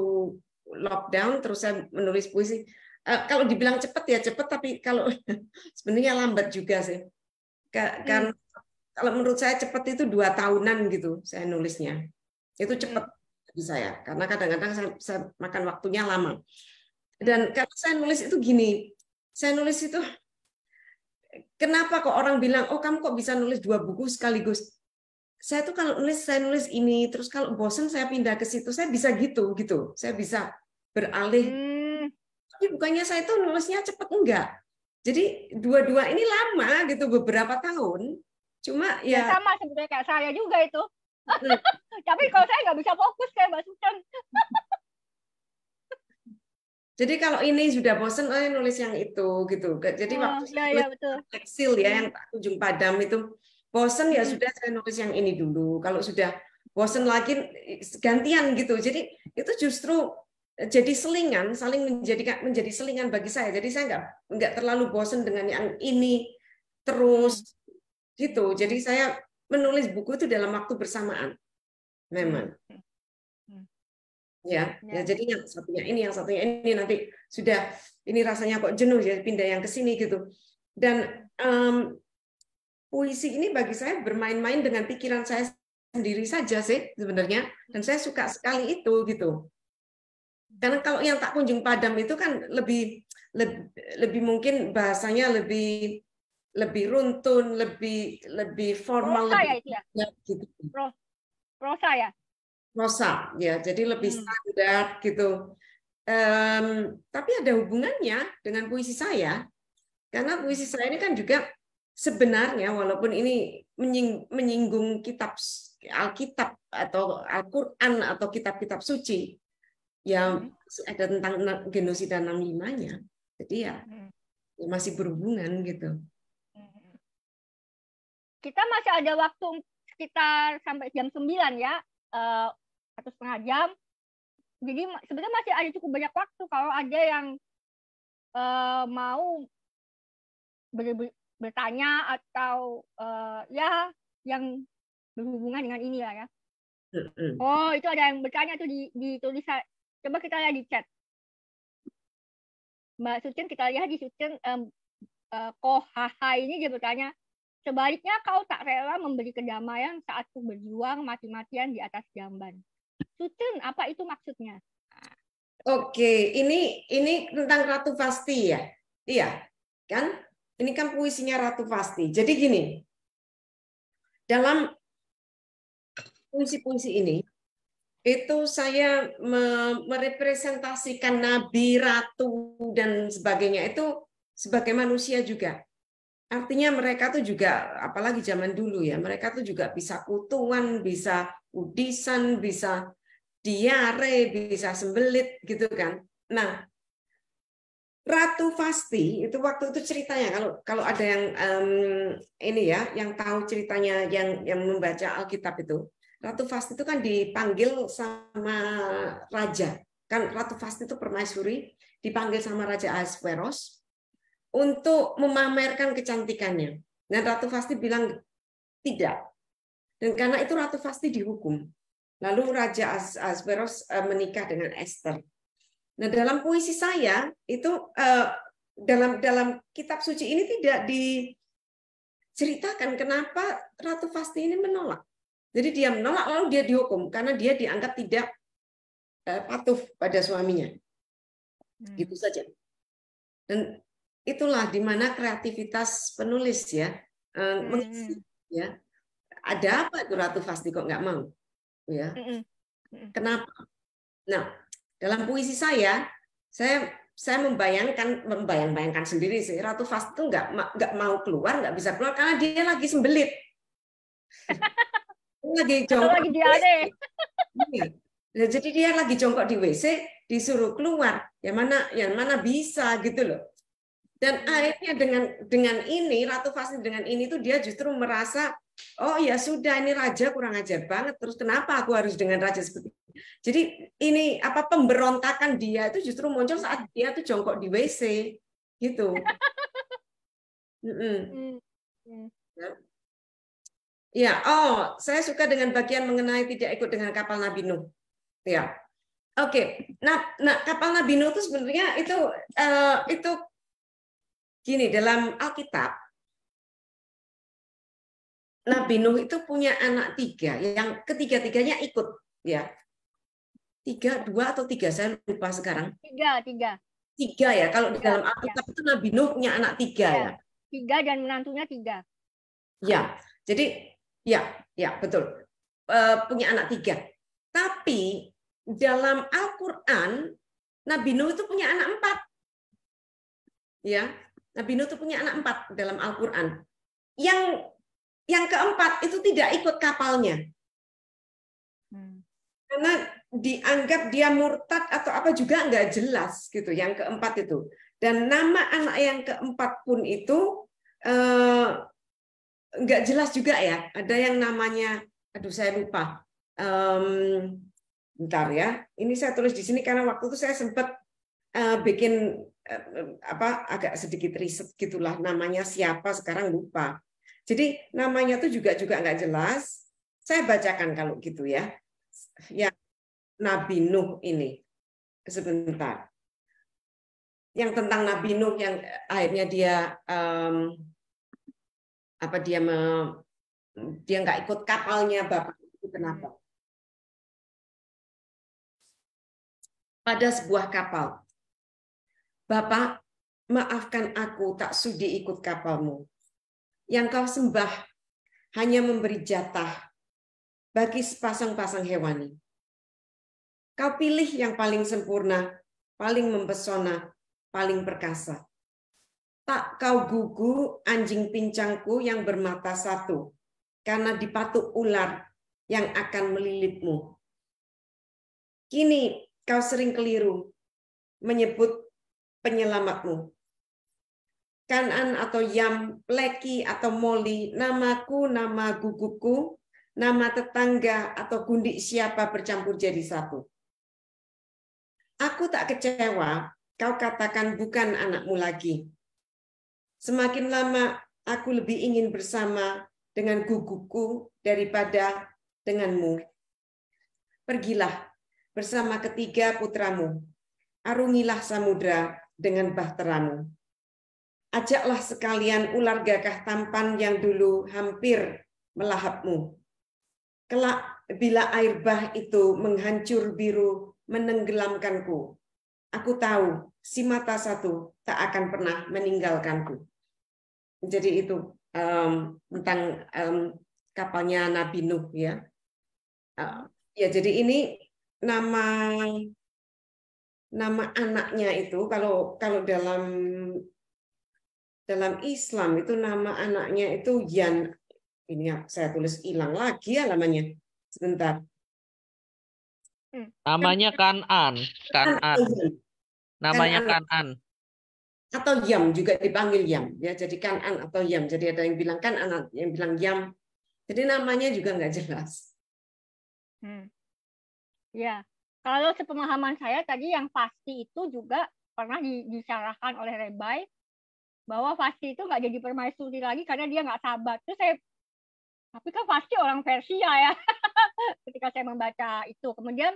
lockdown, terus saya menulis puisi. Kalau dibilang cepat ya cepat, tapi kalau sebenarnya lambat juga sih. Karena kalau menurut saya cepat itu 2 tahunan gitu saya nulisnya. Itu cepat bagi saya karena kadang-kadang saya makan waktunya lama. Dan karena saya nulis itu gini, saya nulis itu kenapa kok orang bilang, oh kamu kok bisa nulis 2 buku sekaligus? Saya tuh kalau nulis, saya nulis ini, terus kalau bosan saya pindah ke situ, saya bisa gitu. Saya bisa beralih. Tapi bukannya saya tuh nulisnya cepat, enggak. Jadi dua-dua ini lama gitu, beberapa tahun. Cuma ya sama sebenarnya kayak saya juga itu. Tapi kalau saya nggak bisa fokus kayak Mbak Susan. Jadi kalau ini sudah bosan, nulis yang itu gitu. Jadi waktu ya, betul. Eksil ya, yang Tak Kunjung Padam itu bosan ya sudah saya nulis yang ini dulu. Kalau sudah bosan lagi gantian gitu. Jadi itu justru jadi selingan, saling menjadi selingan bagi saya. Jadi saya nggak terlalu bosan dengan yang ini terus gitu. Jadi saya menulis buku itu dalam waktu bersamaan. Memang. Ya, jadi yang satunya ini, yang satunya ini, nanti sudah ini rasanya kok jenuh ya pindah yang ke sini gitu. Dan puisi ini bagi saya bermain-main dengan pikiran saya sendiri saja sih sebenarnya, dan saya suka sekali itu gitu. Karena kalau yang Tak Kunjung Padam itu kan lebih mungkin bahasanya lebih runtun, lebih formal, prosa lebih ya itu ya? Gitu. Prosa ya? Prosa ya, jadi lebih standar gitu. Tapi ada hubungannya dengan puisi saya, karena puisi saya ini kan juga sebenarnya walaupun ini menyinggung kitab Alkitab atau Al-Quran atau kitab-kitab suci yang ada tentang genosida 65-nya, jadi ya masih berhubungan gitu. Kita masih ada waktu sekitar sampai jam 9 ya. 1,5 jam. Jadi sebenarnya masih ada cukup banyak waktu kalau ada yang mau bertanya atau ya yang berhubungan dengan ini lah ya. Oh, itu ada yang bertanya tuh di tulisan. Coba kita lihat di chat. Mbak Sucen, kita lihat di Sucen Kohaha ini dia bertanya, sebaliknya kau tak rela memberi kedamaian saat ku berjuang mati-matian di atas jamban. Sucen, apa itu maksudnya? Oke, ini tentang Ratu Fasti ya? Iya, kan? Ini kan puisinya Ratu Fasti. Jadi gini, dalam puisi-puisi ini, itu saya merepresentasikan nabi, ratu, dan sebagainya itu sebagai manusia juga. Artinya mereka tuh juga, apalagi zaman dulu ya, mereka tuh juga bisa kutuan, bisa udisan, bisa diare, bisa sembelit gitu kan. Nah, Ratu Fasti itu waktu itu ceritanya, kalau ada yang ini ya, yang tahu ceritanya, yang membaca Alkitab itu, Ratu Fasti itu kan dipanggil sama raja. Kan Ratu Fasti itu permaisuri, dipanggil sama Raja Ahasveros untuk memamerkan kecantikannya. Dan Ratu Fasti bilang tidak. Dan karena itu Ratu Fasti dihukum. Lalu Raja Ahasveros menikah dengan Esther. Nah, dalam puisi saya itu dalam kitab suci ini tidak diceritakan kenapa Ratu Fasti ini menolak. Jadi dia menolak lalu dia dihukum karena dia dianggap tidak patuh pada suaminya. Gitu saja. Dan itulah di mana kreativitas penulis ya mengisi ya. Ada apa itu Ratu Fasti kok nggak mau? Ya. Kenapa? Nah, dalam puisi saya membayangkan sendiri sih Ratu Fasti itu nggak mau keluar, nggak bisa keluar karena dia lagi sembelit. Lagi jongkok di WC. Jadi dia lagi jongkok di WC, disuruh keluar. Yang mana bisa gitu loh. Dan akhirnya dengan ini Ratu Fasti dengan ini tuh dia justru merasa, oh ya sudah, ini raja kurang ajar banget, terus kenapa aku harus dengan raja seperti ini? Jadi ini pemberontakan dia itu justru muncul saat dia tuh jongkok di WC gitu. Ya, oh, saya suka dengan bagian mengenai tidak ikut dengan kapal Nabi Nuh. Ya, oke. Nah, kapal Nabi Nuh itu sebenarnya itu gini, dalam Alkitab Nabi Nuh itu punya anak 3, yang ketiga-tiganya ikut, ya. 3, 2 atau 3, saya lupa sekarang. 3 ya. Kalau di dalam Alkitab itu Nabi Nuh punya anak 3 ya. 3 dan menantunya 3. Ya, jadi ya betul. Punya anak 3. Tapi dalam Al-Quran Nabi Nuh itu punya anak 4. Ya, Nabi Nuh itu punya anak 4 dalam Al-Quran. Yang keempat itu tidak ikut kapalnya. Karena dianggap dia murtad atau apa juga nggak jelas gitu. Yang keempat itu. Dan nama anak yang keempat pun itu nggak jelas juga ya. Ada yang namanya, aduh saya lupa. Bentar ya. Ini saya tulis di sini karena waktu itu saya sempat bikin agak sedikit riset gitulah. Namanya siapa sekarang lupa. Jadi namanya tuh juga nggak jelas. Saya bacakan kalau gitu ya. Yang Nabi Nuh ini. Sebentar. Yang tentang Nabi Nuh yang akhirnya dia dia nggak ikut kapalnya Bapak. Itu kenapa? Pada sebuah kapal. Bapak, maafkan aku tak sudi ikut kapalmu. Yang kau sembah hanya memberi jatah bagi sepasang-pasang hewani. Kau pilih yang paling sempurna, paling mempesona, paling perkasa. Tak kau gugu anjing pincangku yang bermata 1, karena dipatuk ular yang akan melilitmu. Kini kau sering keliru menyebut penyelamatmu. Kan'an atau Yam, Pleki atau Moli, namaku, nama guguku, nama tetangga atau gundik siapa bercampur jadi 1. Aku tak kecewa, kau katakan bukan anakmu lagi. Semakin lama aku lebih ingin bersama dengan guguku daripada denganmu. Pergilah bersama ketiga putramu, arungilah samudra dengan bahteramu. Ajaklah sekalian ular gagah tampan yang dulu hampir melahapmu. Kelak bila air bah itu menghancur biru menenggelamkanku, aku tahu si mata 1 tak akan pernah meninggalkanku. Jadi itu tentang kapalnya Nabi Nuh ya. Ya jadi ini nama anaknya itu kalau dalam Islam itu nama anaknya itu Yan. Ini saya tulis hilang lagi halamannya. Sebentar. Namanya Kan'an. Namanya Kan'an. Atau Yam juga dipanggil Yam. Ya, jadi Kan'an atau Yam. Jadi ada yang bilang Kan'an, yang bilang Yam. Jadi namanya juga nggak jelas. Ya, kalau sepemahaman saya tadi yang pasti itu juga pernah disyarahkan oleh Rebai bahwa Vasti itu nggak jadi permaisuri lagi karena dia nggak sabar. Terus tapi kan Vasti orang Persia ya. Ketika saya membaca itu, kemudian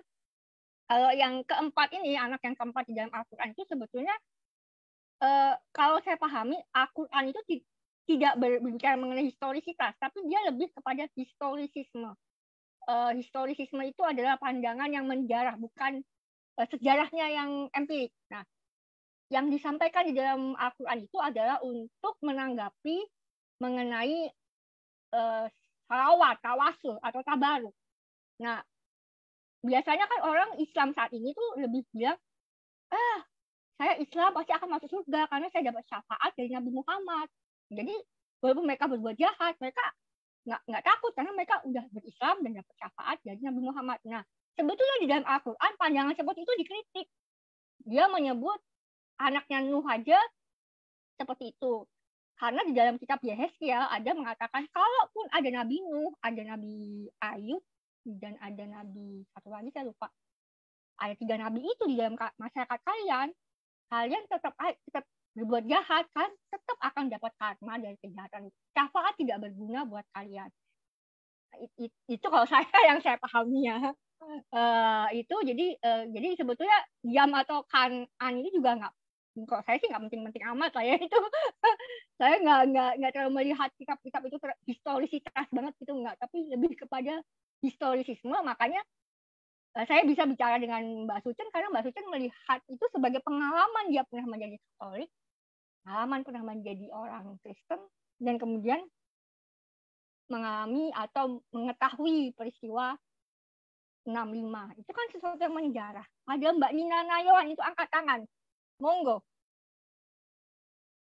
kalau yang keempat ini, anak yang keempat di dalam Al-Quran itu sebetulnya kalau saya pahami Al-Quran itu tidak berbicara mengenai historisitas, tapi dia lebih kepada historisisme. Historisisme itu adalah pandangan yang menjarah, bukan sejarahnya yang empirik. Nah, yang disampaikan di dalam Al-Quran itu adalah untuk menanggapi mengenai salawat, tawasul, atau tabaruk. Nah, biasanya kan orang Islam saat ini tuh lebih bilang, saya Islam pasti akan masuk surga karena saya dapat syafaat dari Nabi Muhammad. Jadi, walaupun mereka berbuat jahat, mereka nggak takut karena mereka udah berislam dan dapat syafaat dari Nabi Muhammad. Nah, sebetulnya di dalam Al-Quran, pandangan seperti itu dikritik. Dia menyebut anaknya Nuh aja seperti itu. Karena di dalam kitab Yehezkiel ada mengatakan kalaupun ada Nabi Nuh, ada Nabi Ayub, dan ada Nabi satu lagi saya lupa. Ada 3 nabi itu di dalam masyarakat kalian tetap berbuat jahat kan tetap akan dapat karma dari kejahatan. Syafaat tidak berguna buat kalian. Itu kalau saya yang saya pahami ya. Itu jadi sebetulnya jam atau kanan ini juga nggak, kok saya sih nggak penting-penting amat lah ya itu. Saya nggak terlalu melihat kitab-kitab itu historisitas banget gitu, nggak, tapi lebih kepada historisisme. Makanya saya bisa bicara dengan Mbak Sucen karena Mbak Sucen melihat itu sebagai pengalaman dia pernah menjadi Katolik, pengalaman pernah menjadi orang Kristen, dan kemudian mengalami atau mengetahui peristiwa 65. Itu kan sesuatu yang menjarah. Ada Mbak Nina Nayawan itu angkat tangan. Monggo.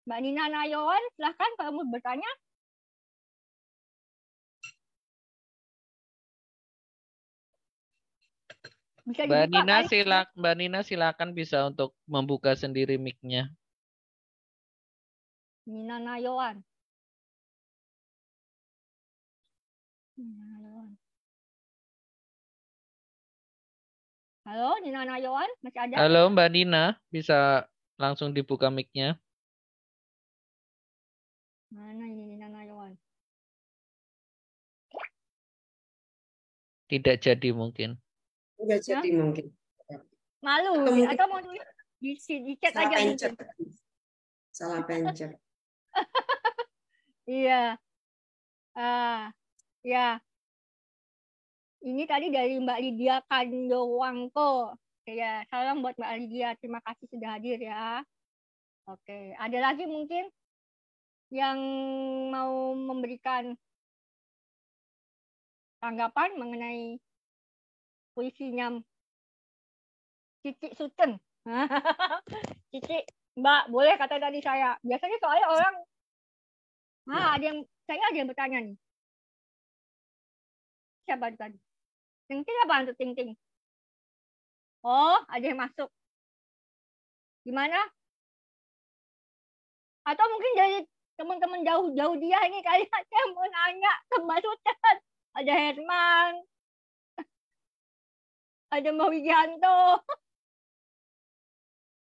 Mbak Nina Nayawan, silahkan kalau mau bertanya. Bisa dibuka, Mbak Nina silakan bisa untuk membuka sendiri mic-nya. Nina Nayawan. Halo, Nina Nayawan, masih ada? Halo, Mbak Nina, bisa langsung dibuka mic-nya. Mana ini Nina Nayawan? Tidak jadi mungkin. Tidak jadi mungkin. Malu atau mau tulis di chat aja mungkin. Salah pencet. Iya. Ya. Ini tadi dari Mbak Lydia Kandowangko. Ya, salam buat Mbak Lydia. Terima kasih sudah hadir ya. Oke, ada lagi mungkin yang mau memberikan tanggapan mengenai puisinya Cici Sucen. Cici, Mbak, boleh kata tadi saya. Biasanya soalnya orang, ada yang bertanya nih. Siapa tadi? Ting-ting apa untuk ting-ting? Oh, ada yang masuk. Gimana? Atau mungkin dari teman-teman jauh-jauh dia ini kali saya mau nanya ke Mbak Sucen. Ada Herman. Ada Mbak Wijanto.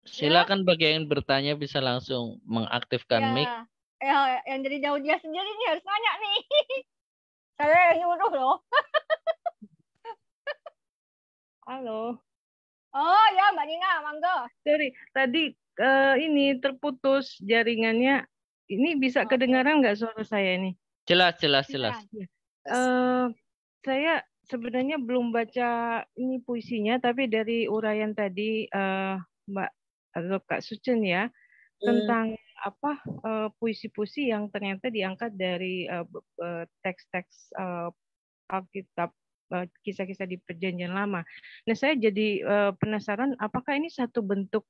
Silakan bagi yang bertanya bisa langsung mengaktifkan mic. Yang dari jauh dia sendiri nih harus nanya nih. Saya yang nyuruh loh. Halo. Oh ya, Mbak Nina, mangga. Sorry, tadi ini terputus jaringannya. Ini bisa kedengaran nggak suara saya ini? Jelas. Saya sebenarnya belum baca ini puisinya, tapi dari uraian tadi Mbak atau Kak Sucen ya, tentang apa puisi-puisi yang ternyata diangkat dari teks-teks Alkitab, kisah-kisah di Perjanjian Lama. Nah, saya jadi penasaran apakah ini satu bentuk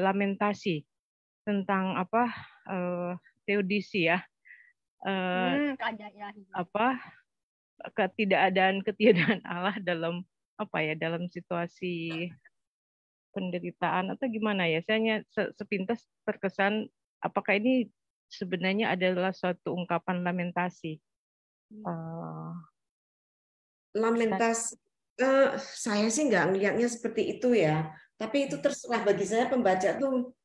lamentasi tentang apa teodisi ya, apa ketiadaan Allah dalam apa ya, dalam situasi penderitaan atau gimana ya? Saya sepintas terkesan apakah ini sebenarnya adalah suatu ungkapan lamentasi. Lamentasi, saya sih nggak melihatnya seperti itu ya. Tapi itu terserah, bagi saya pembaca tuh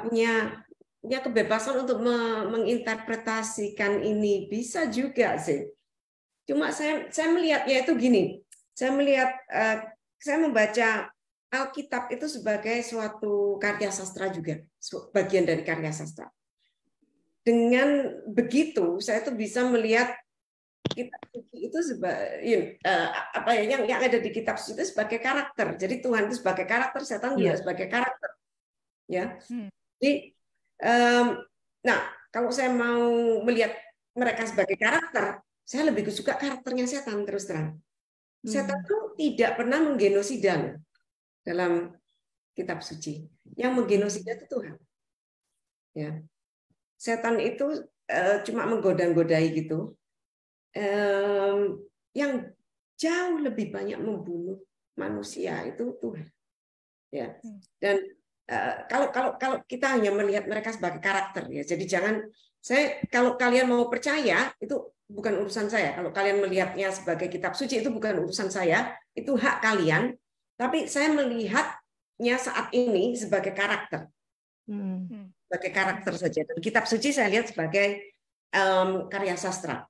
punya kebebasan untuk menginterpretasikan ini, bisa juga sih. Cuma saya melihatnya itu gini, saya membaca Alkitab itu sebagai suatu karya sastra juga, bagian dari karya sastra. Dengan begitu saya tuh bisa melihat kitab suci itu yang ada di kitab suci itu sebagai karakter. Jadi Tuhan itu sebagai karakter, setan juga sebagai karakter. Ya. Jadi nah, kalau saya mau melihat mereka sebagai karakter, saya lebih suka karakternya setan, terus terang. Setan itu tidak pernah menggenosida dalam kitab suci. Yang menggenosida itu Tuhan. Ya. Setan itu cuma menggoda-godai gitu. Yang jauh lebih banyak membunuh manusia itu Tuhan. Ya. Dan kalau kita hanya melihat mereka sebagai karakter ya. Jadi kalau kalian mau percaya itu bukan urusan saya. Kalau kalian melihatnya sebagai kitab suci itu bukan urusan saya, itu hak kalian. Tapi saya melihatnya saat ini sebagai karakter. sebagai karakter saja. Dan kitab suci saya lihat sebagai karya sastra.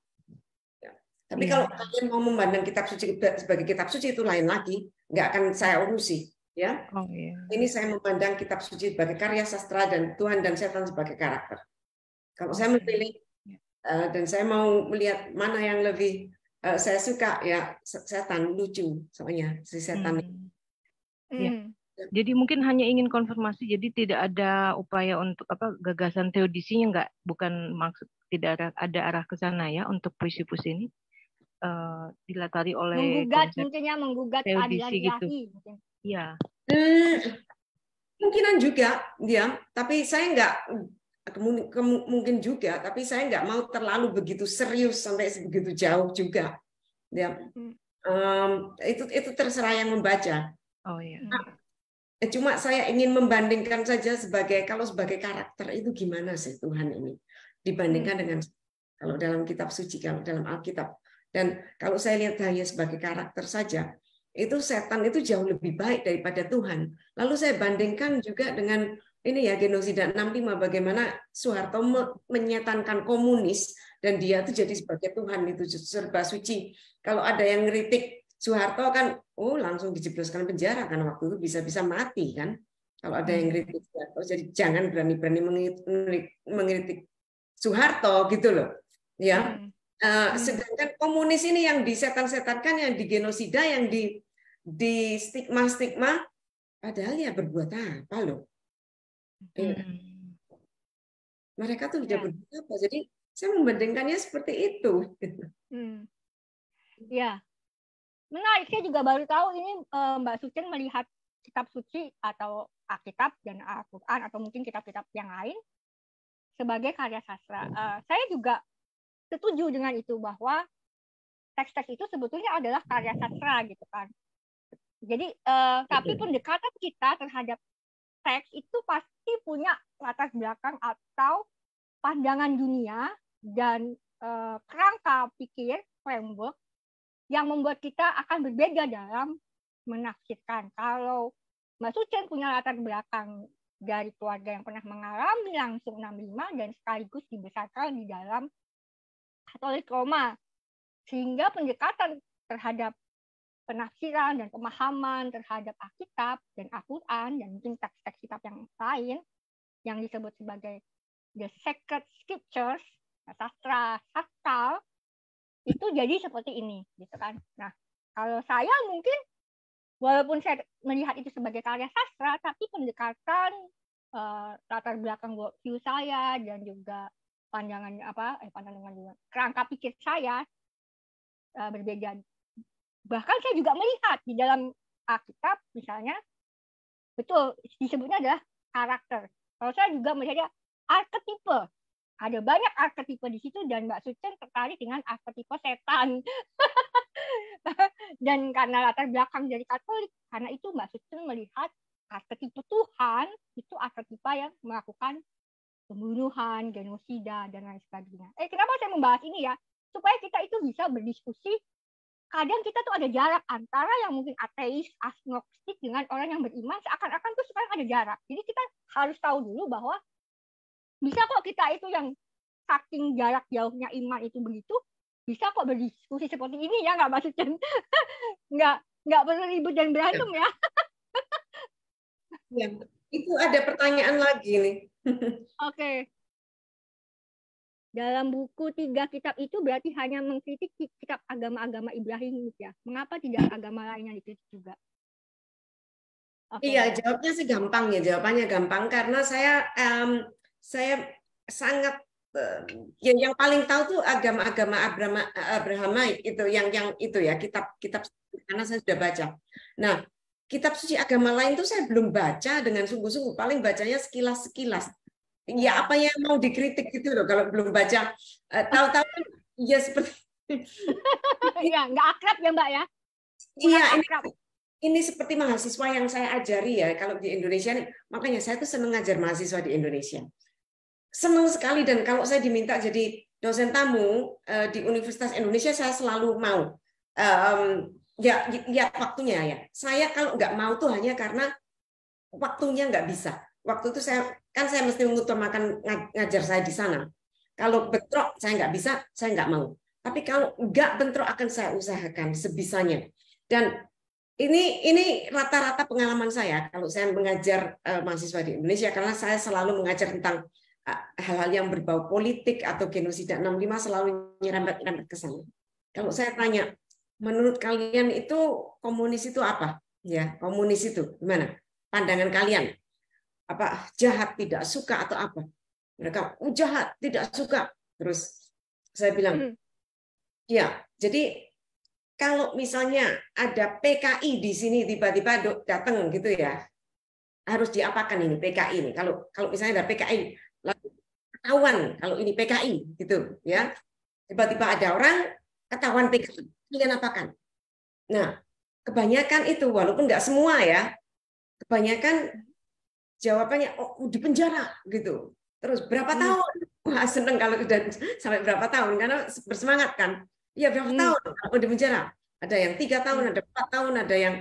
Tapi kalau kalian mau memandang kitab suci sebagai kitab suci itu lain lagi, nggak akan saya urusi, ya. Ini saya memandang kitab suci sebagai karya sastra dan Tuhan dan setan sebagai karakter. Kalau saya memilih dan saya mau melihat mana yang lebih saya suka, ya setan, lucu soalnya si setan. Jadi mungkin hanya ingin konfirmasi, jadi tidak ada upaya untuk gagasan teodisinya, bukan maksud tidak ada arah ke sana ya untuk puisi-puisi ini. Dilatari oleh menggugat keadilan ilahi gitu. Iya. Mungkinan juga dia, tapi saya nggak mungkin juga, tapi saya nggak mau terlalu begitu serius sampai begitu jauh juga. Ya. Itu terserah yang membaca. Cuma saya ingin membandingkan saja kalau sebagai karakter itu gimana sih Tuhan ini dibandingkan dengan kalau dalam kitab suci, kalau dalam Alkitab. Dan kalau saya lihat hanya sebagai karakter saja, itu setan itu jauh lebih baik daripada Tuhan. Lalu saya bandingkan juga dengan ini ya genosida 65, bagaimana Soeharto menyetankan komunis dan dia itu jadi sebagai Tuhan, itu serba suci. Kalau ada yang ngeritik Soeharto kan, langsung dijebloskan penjara kan, waktu itu bisa mati kan. Kalau ada yang ngeritik Soeharto, jadi jangan berani-berani mengkritik Soeharto gitu loh, ya. Sedangkan komunis ini yang disetan-setankan, yang digenosida, yang di stigma-stigma, padahal ya berbuat apa loh? Mereka tuh udah berbuat apa? Jadi saya membandingkannya seperti itu. Ya, menarik. Saya juga baru tahu ini Mbak Sucen melihat kitab suci atau Alkitab dan Al-Quran atau mungkin kitab-kitab yang lain sebagai karya sastra. Saya juga setuju dengan itu bahwa teks-teks itu sebetulnya adalah karya sastra gitu kan. Jadi tapi pendekatan kita terhadap teks itu pasti punya latar belakang atau pandangan dunia dan kerangka pikir framework yang membuat kita akan berbeda dalam menafsirkan. Kalau Mbak Sucen punya latar belakang dari keluarga yang pernah mengalami langsung 65 dan sekaligus dibesarkan di dalam Katolik Roma, sehingga pendekatan terhadap penafsiran dan pemahaman terhadap Alkitab dan Al-Quran dan mungkin teks-teks kitab yang lain yang disebut sebagai the sacred scriptures, sastra sakral, itu jadi seperti ini, gitu kan. Nah, kalau saya mungkin walaupun saya melihat itu sebagai karya sastra, tapi pendekatan latar belakang worldview saya dan juga pandangan juga kerangka pikir saya berbeda. Bahkan saya juga melihat di dalam Alkitab misalnya betul disebutnya adalah karakter. Kalau saya juga melihatnya arketipe. Ada banyak arketipe di situ dan Mbak Sucen tertarik dengan arketipe setan. Dan karena latar belakang dari Katolik, karena itu Mbak Sucen melihat arketipe Tuhan itu arketipe yang melakukan pembunuhan, genosida, dan lain sebagainya. Kenapa saya membahas ini ya? Supaya kita itu bisa berdiskusi. Kadang kita tuh ada jarak antara yang mungkin ateis, agnostik dengan orang yang beriman. Seakan-akan tuh sekarang ada jarak. Jadi kita harus tahu dulu bahwa bisa kok kita itu yang saking jarak jauhnya iman itu begitu, bisa kok berdiskusi seperti ini ya, nggak maksudnya nggak perlu ribut dan berantem ya. Ya, itu ada pertanyaan lagi nih. Oke. Dalam buku 3 kitab itu berarti hanya mengkritik kitab agama-agama Ibrahim ya. Mengapa tidak agama lain yang dikritik juga? Iya, jawabnya sih gampang ya. Jawabannya gampang karena saya sangat yang paling tahu tuh agama-agama Abrahamaik itu yang itu ya, kitab karena saya sudah baca. Nah, kitab suci agama lain tuh saya belum baca dengan sungguh-sungguh, paling bacanya sekilas-sekilas. Ya apa yang mau dikritik gitu loh kalau belum baca. Tahu-tahu ya seperti iya, nggak akrab ya Mbak ya. Iya, ini seperti mahasiswa yang saya ajari ya kalau di Indonesia nih. Makanya saya tuh senang ngajar mahasiswa di Indonesia. Senang sekali, dan kalau saya diminta jadi dosen tamu di Universitas Indonesia saya selalu mau. Ya waktunya ya. Saya kalau nggak mau tuh hanya karena waktunya nggak bisa. waktu itu saya mesti mengutamakan ngajar saya di sana. Kalau bentrok saya nggak bisa, saya nggak mau. Tapi kalau nggak bentrok akan saya usahakan sebisanya. Dan ini rata-rata pengalaman saya kalau saya mengajar mahasiswa di Indonesia, karena saya selalu mengajar tentang hal-hal yang berbau politik atau genosida 65 selalu nyerempet ke sana. Kalau saya tanya, menurut kalian itu komunis itu apa? Ya, komunis itu gimana? Pandangan kalian? Apa jahat, tidak suka atau apa? Mereka jahat, tidak suka. Terus saya bilang, ya, jadi kalau misalnya ada PKI di sini tiba-tiba datang gitu ya, harus diapakan ini PKI ini? Kalau misalnya ada PKI, lalu ketahuan kalau ini PKI gitu ya, tiba-tiba ada orang ketahuan PKI, kalian apakan? Nah, kebanyakan itu walaupun nggak semua ya, kebanyakan jawabannya di penjara gitu. Terus berapa tahun? Wah, seneng kalau udah sampai berapa tahun karena bersemangat kan. Ya berapa tahun kalau di penjara? Ada yang 3 tahun, ada 4 tahun, ada yang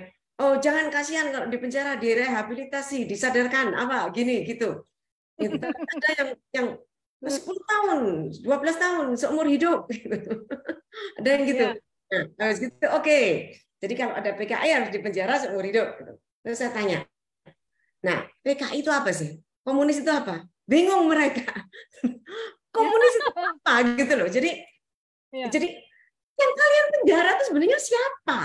jangan kasihan kalau di penjara, direhabilitasi, disadarkan apa gini gitu. Ada yang 10 tahun, 12 tahun seumur hidup. Ada yang gitu. Nah, harus gitu. Oke. Jadi kalau ada PKI harus di penjara seumur hidup. Terus saya tanya. Nah, PKI itu apa sih? Komunis itu apa? Bingung mereka. Komunis itu apa gitu loh. Jadi yang kalian penjara itu sebenarnya siapa?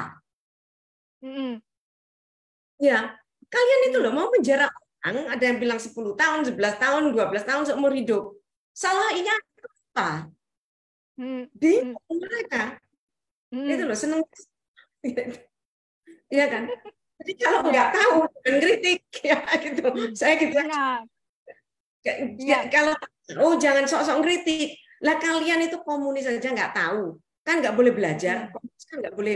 Ya, kalian itu loh mau penjara orang, ada yang bilang 10 tahun, 11 tahun, 12 tahun seumur hidup. Salahnya apa? Bingung mereka. Itu loh seneng. Iya kan? Jadi kalau nggak tahu jangan kritik ya gitu. Saya gitu. Kalau jangan sok-sok kritik. Lah kalian itu komunis aja nggak tahu. Kan nggak boleh belajar. Komunis kan nggak boleh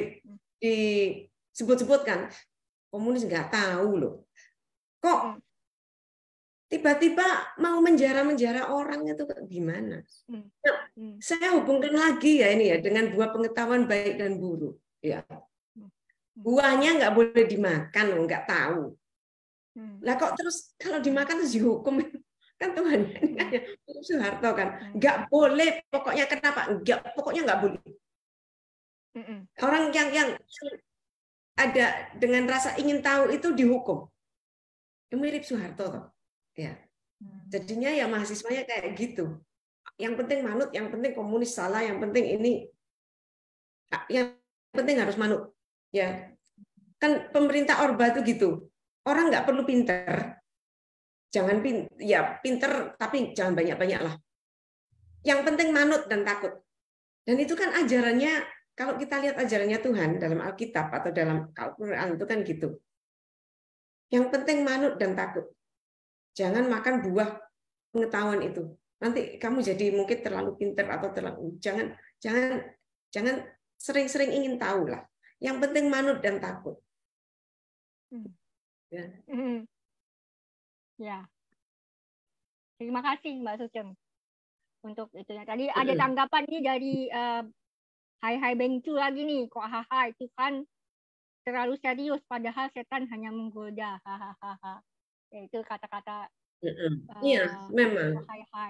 disebut-sebut kan. Komunis nggak tahu loh. Kok tiba-tiba mau menjara-menjara orang itu gimana? Nah, saya hubungkan lagi ya ini ya dengan buah pengetahuan baik dan buruk. Ya. Buahnya nggak boleh dimakan loh, nggak tahu. Lah kok terus kalau dimakan terus dihukum kan Tuhan Soeharto kan nggak boleh pokoknya kenapa pokoknya nggak boleh. Orang yang ada dengan rasa ingin tahu itu dihukum. Mirip Soeharto toh. Ya. Jadinya ya mahasiswanya kayak gitu. Yang penting manut, yang penting komunis salah, yang penting ini yang penting harus manut. Ya. Kan pemerintah Orba itu gitu. Orang nggak perlu pinter. Jangan pinter tapi jangan banyak-banyak lah. Yang penting manut dan takut. Dan itu kan ajarannya, kalau kita lihat ajarannya Tuhan dalam Alkitab atau dalam Al-Quran itu kan gitu. Yang penting manut dan takut. Jangan makan buah pengetahuan itu. Nanti kamu jadi mungkin terlalu pinter atau terlalu jangan sering-sering ingin tahu lah. Yang penting manut dan takut. Ya. Terima kasih Mbak Suceng untuk itu. Tadi ada tanggapan nih dari Hai Bengcu lagi nih. Kok haha itu kan terlalu serius padahal setan hanya menggoda. Hahaha. Ya, itu kata-kata iya, memang.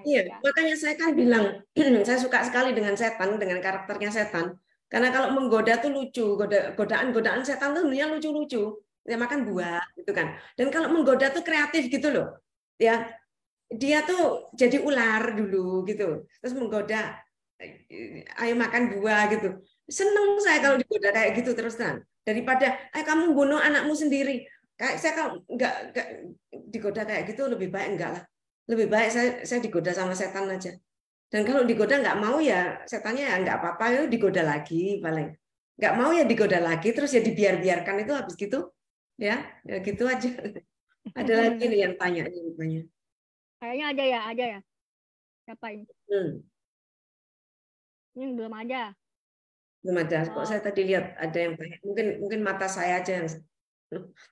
Iya, makanya saya kan bilang saya suka sekali dengan setan, dengan karakternya setan. Karena kalau menggoda tuh lucu, godaan-godaan setan tuh sebenarnya lucu-lucu. Ya makan buah gitu kan. Dan kalau menggoda tuh kreatif gitu loh. Ya. Dia tuh jadi ular dulu gitu. Terus menggoda ayo makan buah gitu. Seneng saya kalau digoda kayak gitu terus terang. Daripada kamu bunuh anakmu sendiri. Kayak saya kalau enggak digoda kayak gitu lebih baik enggak lah. Lebih baik saya digoda sama setan aja. Dan kalau digoda nggak mau ya setannya ya nggak apa-apa ya digoda lagi paling. Nggak mau ya digoda lagi terus ya dibiarkan itu habis gitu. Ya gitu aja. Ada lagi nih yang tanya rupanya. Kayaknya ada ya. Siapa ini? Ini belum ada. Belum ada. Kok saya tadi lihat ada yang banyak. Mungkin mata saya aja yang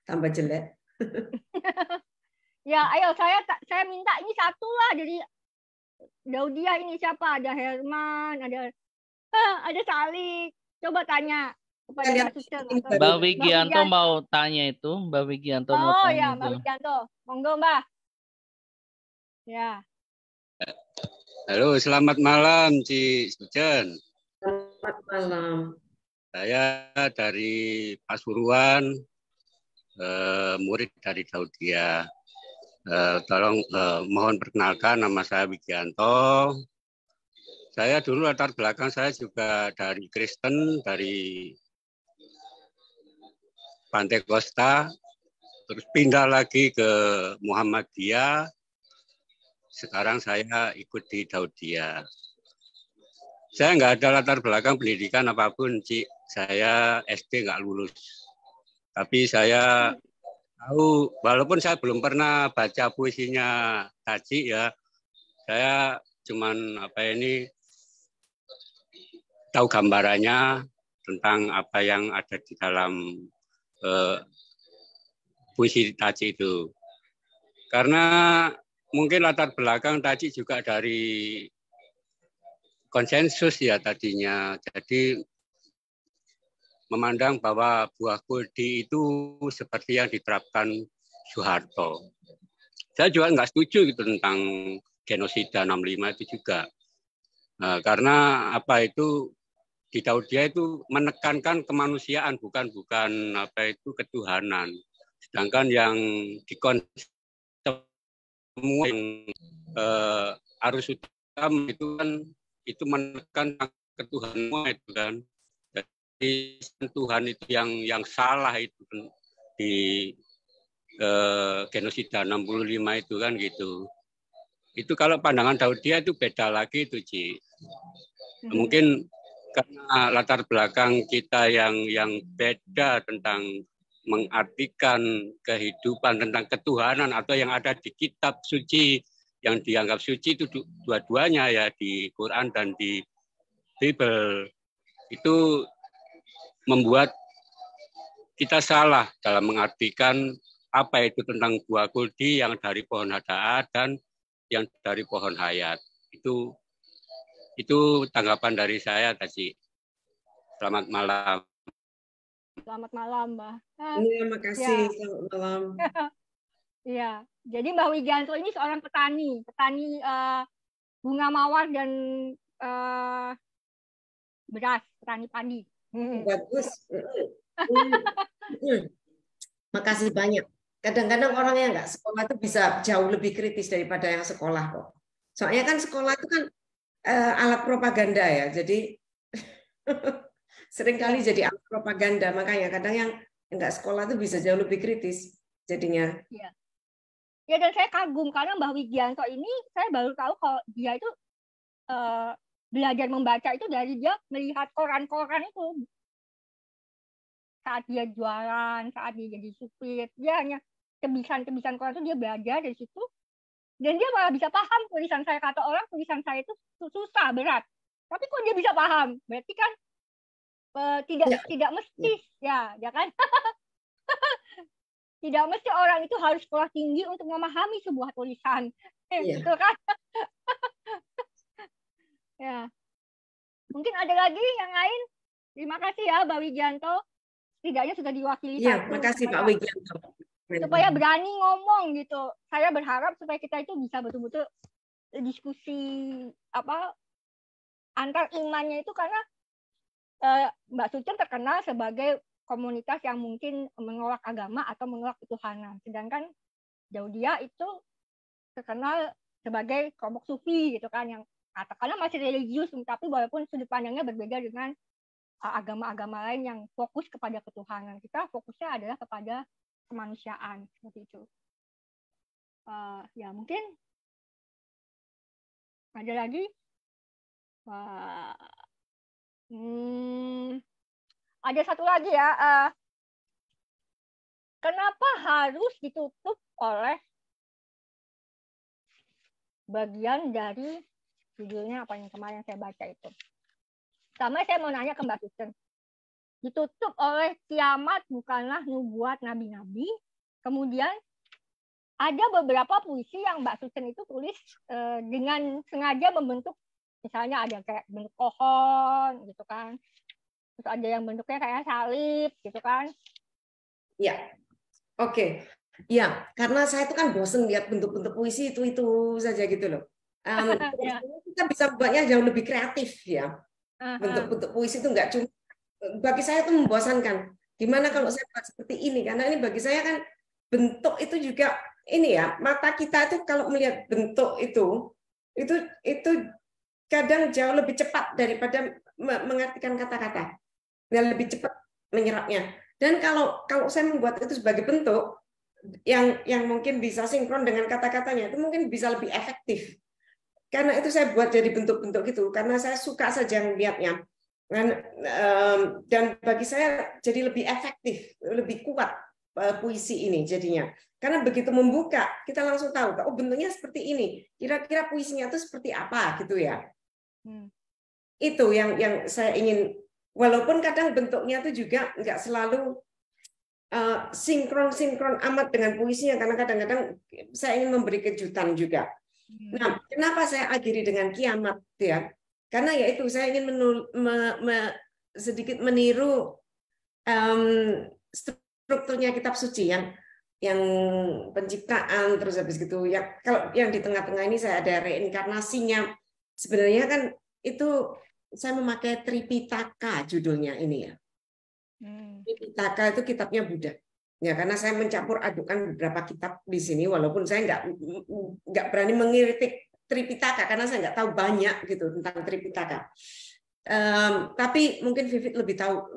tambah jelek. Ya, ayo saya minta ini satu lah. Jadi Daudia ini siapa? Ada Herman, ada Salik. Coba tanya kepada Mbak Wigianto mau tanya itu. Mbak Wigianto mau tanya. Oh ya, Mbak Wigianto. Monggo Mbak. Ya. Halo, selamat malam, Ci Sujen. Selamat malam. Saya dari Pasuruan, murid dari Daudia. Tolong mohon perkenalkan, nama saya Wigianto. Saya dulu latar belakang saya juga dari Kristen, dari Pantai Kosta, terus pindah lagi ke Muhammadiyah. Sekarang saya ikut di Daudia. Saya nggak ada latar belakang pendidikan apapun, Ci. Saya SD nggak lulus. Tapi saya tahu, walaupun saya belum pernah baca puisinya Taji ya, saya cuman tahu gambarannya tentang apa yang ada di dalam puisi Taji itu. Karena mungkin latar belakang Taji juga dari konsensus ya tadinya. Jadi memandang bahwa buah kuldi itu seperti yang diterapkan Soeharto. Saya juga nggak setuju gitu tentang genosida 65 itu juga. Karena itu di Daudia itu menekankan kemanusiaan bukan ketuhanan. Sedangkan yang dikonsep semua yang arus utama itu kan itu menekan ketuhanan itu kan. Tuhan itu yang salah itu di genosida 65 itu kan gitu. Itu kalau pandangan Daudia itu beda lagi itu, Ci. Mungkin karena latar belakang kita yang beda tentang mengartikan kehidupan tentang ketuhanan atau yang ada di kitab suci yang dianggap suci itu dua-duanya ya di Quran dan di Bible itu membuat kita salah dalam mengartikan apa itu tentang buah kuldi yang dari pohon hadaah dan yang dari pohon hayat. Itu tanggapan dari saya tadi. Selamat malam. Selamat malam, Mbak. Terima kasih. Ya. Selamat malam. Iya, jadi Mbak Wigianto ini seorang petani bunga mawar dan beras, petani padi. Bagus. Makasih banyak. Kadang-kadang orang yang nggak sekolah itu bisa jauh lebih kritis daripada yang sekolah kok. Soalnya kan sekolah itu kan alat propaganda ya. Jadi seringkali jadi alat propaganda. Makanya kadang yang nggak sekolah itu bisa jauh lebih kritis jadinya. Iya. Ya, dan saya kagum karena Mbak Wigianto ini saya baru tahu kalau dia itu belajar membaca itu dari dia melihat koran-koran itu. Saat dia jualan, saat dia jadi supir, dia hanya kebisan koran itu dia belajar dari situ. Dan dia malah bisa paham tulisan saya. Kata orang tulisan saya itu susah, berat. Tapi kok dia bisa paham? Berarti kan tidak mesti ya kan? Tidak mesti orang itu harus sekolah tinggi untuk memahami sebuah tulisan. Betul kan? Ya. Mungkin ada lagi yang lain. Terima kasih ya, Mbak Wigianto. Setidaknya sudah diwakili. Iya, makasih Pak Wigianto. Supaya berani ngomong gitu. Saya berharap supaya kita itu bisa betul-betul diskusi antar imannya itu karena Mbak Sucen terkenal sebagai komunitas yang mungkin menolak agama atau menolak ketuhanan. Sedangkan Daudia itu terkenal sebagai kelompok sufi gitu kan, yang katakanlah masih religius, tapi walaupun sudut pandangnya berbeda dengan agama-agama lain yang fokus kepada ketuhanan. Kita fokusnya adalah kepada kemanusiaan seperti itu. Ya mungkin ada lagi. Ada satu lagi ya. Kenapa harus ditutup oleh bagian dari judulnya apa yang kemarin saya baca itu? Sama saya mau nanya ke Mbak Sucen. Ditutup oleh kiamat bukanlah nubuat nabi-nabi. Kemudian ada beberapa puisi yang Mbak Sucen itu tulis dengan sengaja membentuk, misalnya ada kayak bentuk pohon gitu kan. Terus ada yang bentuknya kayak salib gitu kan. Ya, oke. Ya, karena saya itu kan bosen lihat bentuk-bentuk puisi itu saja gitu loh. Kita bisa buatnya jauh lebih kreatif ya. Bentuk-bentuk puisi itu nggak cuma, bagi saya itu membosankan. Gimana kalau saya buat seperti ini? Karena ini bagi saya kan bentuk itu juga ini ya, mata kita itu kalau melihat bentuk itu kadang jauh lebih cepat daripada mengartikan kata-kata. Dan lebih cepat menyerapnya. Dan kalau saya membuat itu sebagai bentuk yang mungkin bisa sinkron dengan kata-katanya, itu mungkin bisa lebih efektif. Karena itu saya buat jadi bentuk-bentuk gitu, karena saya suka saja melihatnya. Dan bagi saya jadi lebih efektif, lebih kuat puisi ini jadinya. Karena begitu membuka, kita langsung tahu, oh bentuknya seperti ini. Kira-kira puisinya itu seperti apa gitu ya. Itu yang saya ingin, walaupun kadang bentuknya itu juga nggak selalu sinkron amat dengan puisinya, karena kadang-kadang saya ingin memberi kejutan juga. Nah, kenapa saya akhiri dengan kiamat ya? Karena yaitu saya ingin sedikit meniru strukturnya kitab suci yang penciptaan, terus habis gitu ya. Kalau yang di tengah-tengah ini saya ada reinkarnasinya. Sebenarnya kan itu saya memakai Tripitaka judulnya ini ya. Tripitaka itu kitabnya Buddha. Ya, karena saya mencampur adukan beberapa kitab di sini, walaupun saya nggak berani mengkritik Tripitaka karena saya nggak tahu banyak gitu tentang Tripitaka. Tapi mungkin Vivit lebih tahu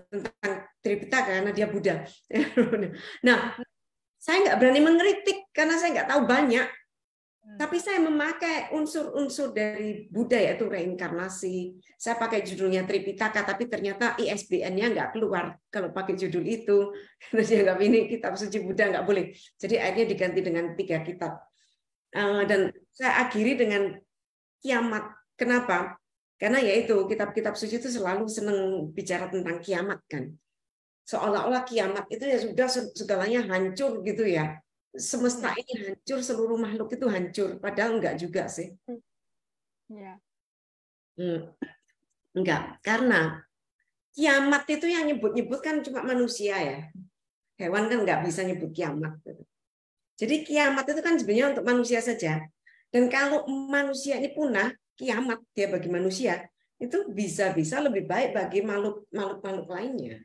tentang Tripitaka karena dia Buddha. Nah, saya nggak berani mengkritik karena saya nggak tahu banyak. Tapi saya memakai unsur-unsur dari Buddha, yaitu reinkarnasi. Saya pakai judulnya Tripitaka, tapi ternyata ISBN-nya nggak keluar kalau pakai judul itu. Terus dianggap ini kitab suci Buddha, nggak boleh. Jadi akhirnya diganti dengan 3 kitab. Dan saya akhiri dengan kiamat. Kenapa? Karena yaitu kitab-kitab suci itu selalu senang bicara tentang kiamat kan. Seolah-olah kiamat itu ya sudah segalanya hancur gitu ya. Semesta ini hancur, seluruh makhluk itu hancur, padahal enggak juga sih. Ya. Enggak, karena kiamat itu yang nyebut-nyebut kan cuma manusia ya. Hewan kan enggak bisa nyebut kiamat. Jadi kiamat itu kan sebenarnya untuk manusia saja. Dan kalau manusia ini punah, kiamat dia bagi manusia itu bisa-bisa lebih baik bagi makhluk-makhluk lainnya.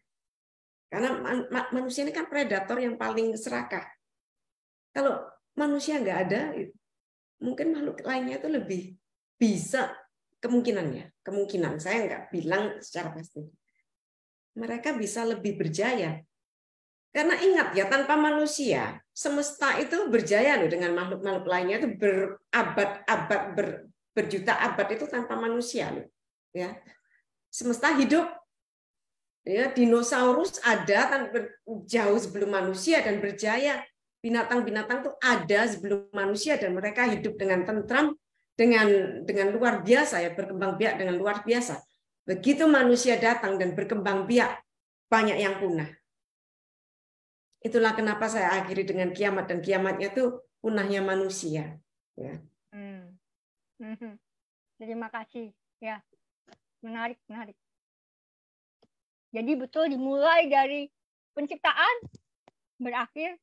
Karena manusia ini kan predator yang paling serakah. Kalau manusia nggak ada, mungkin makhluk lainnya itu lebih bisa kemungkinan saya nggak bilang secara pasti. Mereka bisa lebih berjaya. Karena ingat ya, tanpa manusia, semesta itu berjaya loh dengan makhluk-makhluk lainnya itu berabad-abad, berjuta abad itu tanpa manusia loh. Ya. Semesta hidup. Ya, dinosaurus ada jauh sebelum manusia dan berjaya. Binatang-binatang itu ada sebelum manusia dan mereka hidup dengan tentram, dengan luar biasa ya, berkembang biak dengan luar biasa. Begitu manusia datang dan berkembang biak, banyak yang punah. Itulah kenapa saya akhiri dengan kiamat, dan kiamatnya itu punahnya manusia. Ya. Terima kasih. Ya, menarik. Jadi betul dimulai dari penciptaan, berakhir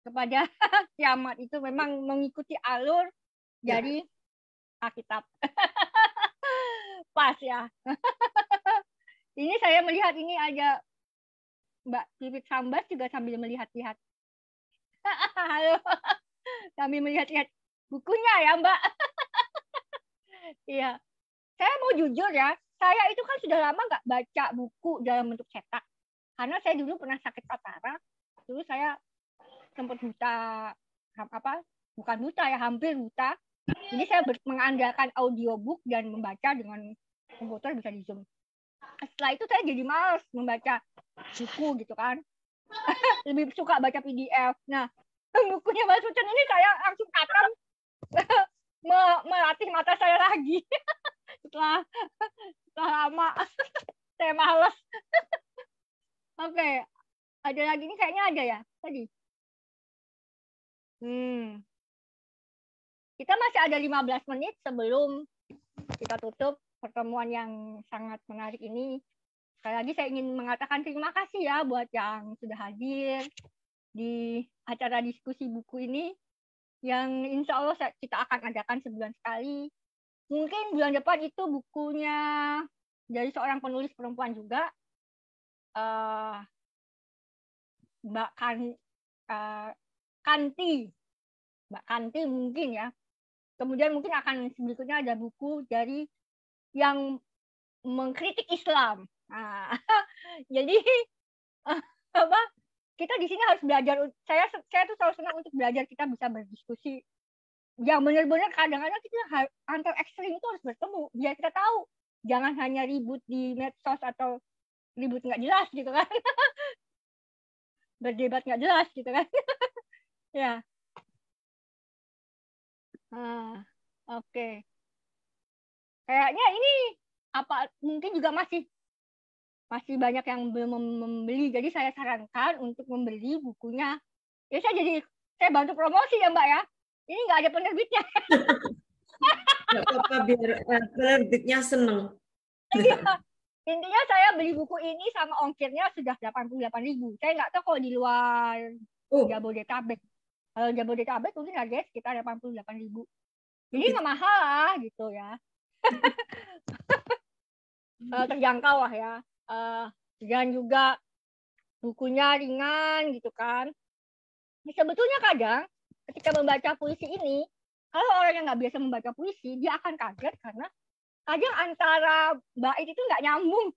kepada kiamat, itu memang mengikuti alur dari Alkitab. Pas ya. Ini saya melihat ini ada Mbak Vivit Sambas juga sambil melihat-lihat. Halo. Sambil melihat-lihat bukunya ya, Mbak. Iya. Saya mau jujur ya, saya itu kan sudah lama nggak baca buku dalam bentuk cetak. Karena saya dulu pernah sakit katarak. Dulu saya sempat buta, bukan buta ya, hampir buta. Jadi saya mengandalkan audiobook dan membaca dengan komputer bisa di Zoom. Setelah itu saya jadi malas membaca buku gitu kan. Lebih suka baca PDF. Nah, bukunya Mbak Sucen ini saya langsung katam melatih mata saya lagi. setelah lama saya malas. Oke. Ada lagi nih, kayaknya ada ya tadi. Kita masih ada 15 menit sebelum kita tutup pertemuan yang sangat menarik ini. Sekali lagi saya ingin mengatakan terima kasih ya buat yang sudah hadir. di acara diskusi buku ini yang insya Allah kita akan adakan sebulan sekali. Mungkin bulan depan itu bukunya dari seorang penulis perempuan juga, Mbak Kanti mungkin ya. Kemudian mungkin akan berikutnya ada buku dari yang mengkritik Islam. Nah, jadi kita di sini harus belajar. Saya tuh selalu senang untuk belajar, kita bisa berdiskusi. Yang benar-benar kadang-kadang kita antar ekstrim itu harus bertemu biar kita tahu. Jangan hanya ribut di medsos atau ribut nggak jelas gitu kan. Berdebat nggak jelas gitu kan. Ya. Oke. Kayaknya ini mungkin juga masih banyak yang belum membeli. Jadi saya sarankan untuk membeli bukunya. Ya saya bantu promosi ya Mbak ya. Ini nggak ada penerbitnya. Nggak apa-apa, biar penerbitnya seneng. Iya. Intinya saya beli buku ini sama ongkirnya sudah 88.000. Saya nggak tahu kalau di luar Jabodetabek. Kalau Jabodetabek mungkin harganya sekitar 88.000. Jadi nggak mahal lah gitu ya. Terjangkau lah ya. Dan juga bukunya ringan gitu kan. Sebetulnya kadang ketika membaca puisi ini, kalau orang yang nggak biasa membaca puisi, dia akan kaget karena kadang antara bait itu nggak nyambung.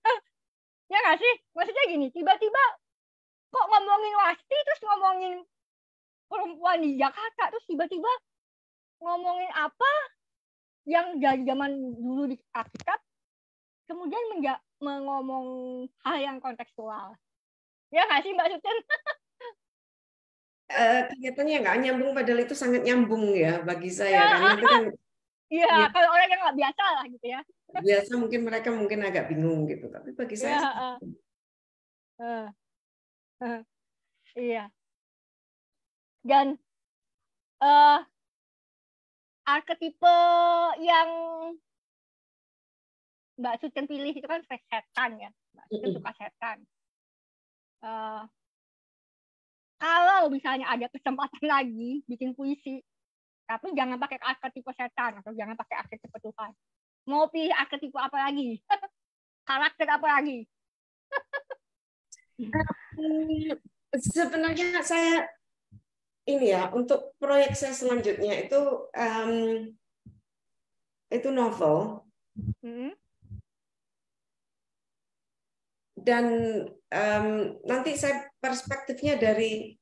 Ya nggak sih? Maksudnya gini, tiba-tiba kok ngomongin Wasti, terus ngomongin perempuan di Jakarta, terus tiba-tiba ngomongin apa yang dari zaman dulu di Alkitab, kemudian mengomong hal yang kontekstual. Ya nggak sih Mbak Suten? Kelihatannya nggak nyambung, padahal itu sangat nyambung ya bagi saya, karena itu kan iya, kalau orang yang nggak biasa lah gitu ya. Biasa mereka mungkin agak bingung gitu, tapi bagi saya iya. Dan arketipe yang Mbak Suten pilih itu kan setan ya. Mbak Suten suka setan. Kalau misalnya ada kesempatan lagi bikin puisi, tapi jangan pakai arketipe setan atau jangan pakai arketipe Tuhan. Mau pilih arketipe apa lagi? Karakter apa lagi? Sebenarnya saya ini ya, untuk proyek saya selanjutnya itu novel. Dan nanti saya perspektifnya dari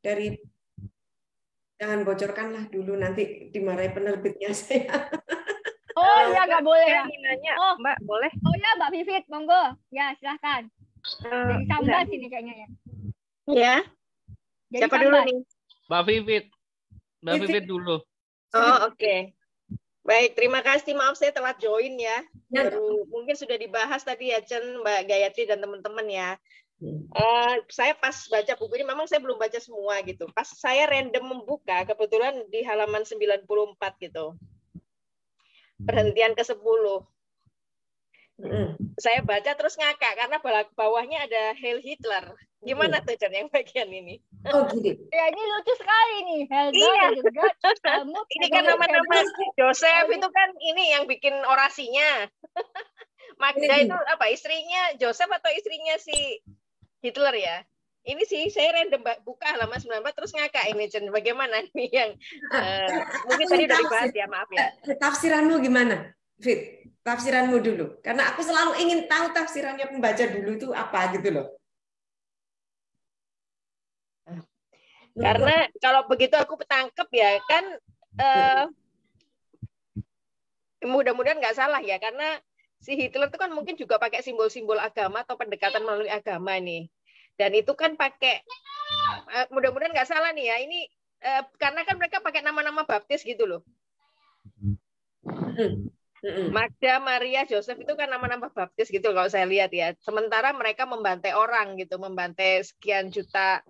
jangan bocorkanlah dulu, nanti dimarahi penerbitnya saya. Oh iya, nggak boleh ya. Nanya, Mbak, boleh? Oh ya, Mbak Vivit, monggo. Ya, silahkan. Jadi sambat ini kayaknya ya. Ya. Jadi siapa dulu nih? Mbak Vivit dulu. Oh, oke. Baik, terima kasih. Maaf saya telat join ya. Mungkin sudah dibahas tadi ya, Chen, Mbak Gayatri dan teman-teman ya. Saya pas baca buku ini, memang saya belum baca semua gitu. Pas saya random membuka, kebetulan di halaman 94 gitu. Perhentian ke-10. Saya baca terus ngakak karena bawahnya ada Heil Hitler. Gimana tuh Chen yang bagian ini? Oh gini. Ya ini lucu sekali nih. Iya. Ini kan nama-nama Joseph itu kan ini yang bikin orasinya. Magda itu apa? Istrinya Joseph atau istrinya si Hitler ya? Ini sih saya random buka halaman 94 terus ngakak ini Chen. Bagaimana nih yang mungkin tadi udah dibahas ya, maaf ya. Tafsiranmu gimana, Fit? Tafsiranmu dulu. Karena aku selalu ingin tahu tafsirannya pembaca dulu itu apa gitu loh. Karena kalau begitu aku ketangkep ya kan mudah-mudahan nggak salah ya, karena si Hitler itu kan mungkin juga pakai simbol-simbol agama atau pendekatan melalui agama nih. Dan itu kan pakai mudah-mudahan nggak salah nih ya, ini karena kan mereka pakai nama-nama baptis gitu loh. Magda, Maria, Joseph itu kan nama-nama baptis gitu kalau saya lihat ya. Sementara mereka membantai orang gitu, membantai sekian juta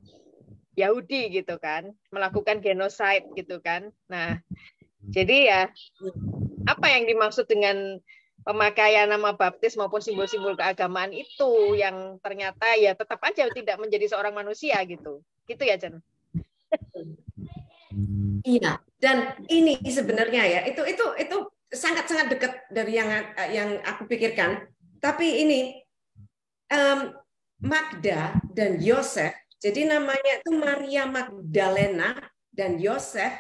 Yahudi gitu kan, melakukan genocide gitu kan. Nah, jadi ya apa yang dimaksud dengan pemakaian nama baptis maupun simbol-simbol keagamaan itu yang ternyata ya tetap aja tidak menjadi seorang manusia gitu. Gitu ya, Chen? Iya, dan ini sebenarnya ya itu sangat-sangat dekat dari yang aku pikirkan. Tapi ini Magda dan Yosef, jadi namanya itu Maria Magdalena dan Yosef,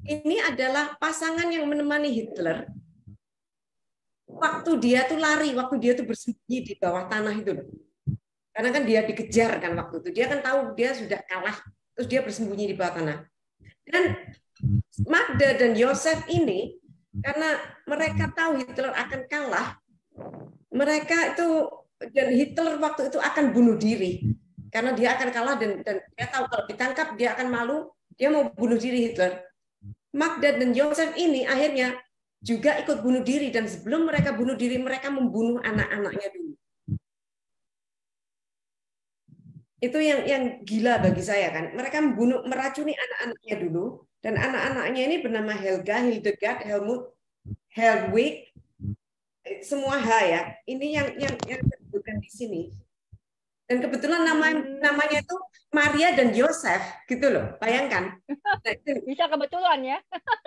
ini adalah pasangan yang menemani Hitler waktu dia tuh lari, waktu dia tuh bersembunyi di bawah tanah itu. Karena kan dia dikejar kan waktu itu. Dia kan tahu dia sudah kalah, terus dia bersembunyi di bawah tanah. Dan Magda dan Yosef ini, karena mereka tahu Hitler akan kalah, mereka itu, dan Hitler waktu itu akan bunuh diri. Karena dia akan kalah dan dia tahu kalau ditangkap dia akan malu, dia mau bunuh diri Hitler. Magda dan Yosef ini akhirnya juga ikut bunuh diri, dan sebelum mereka bunuh diri, mereka membunuh anak-anaknya dulu. Itu yang gila bagi saya kan. Mereka meracuni anak-anaknya dulu, dan anak-anaknya ini bernama Helga, Hildegard, Helmut, Hedwig, semua H ya. Ini yang disebutkan di sini. Dan kebetulan namanya itu Maria dan Yosef, gitu loh. Bayangkan. Nah, bisa kebetulan ya.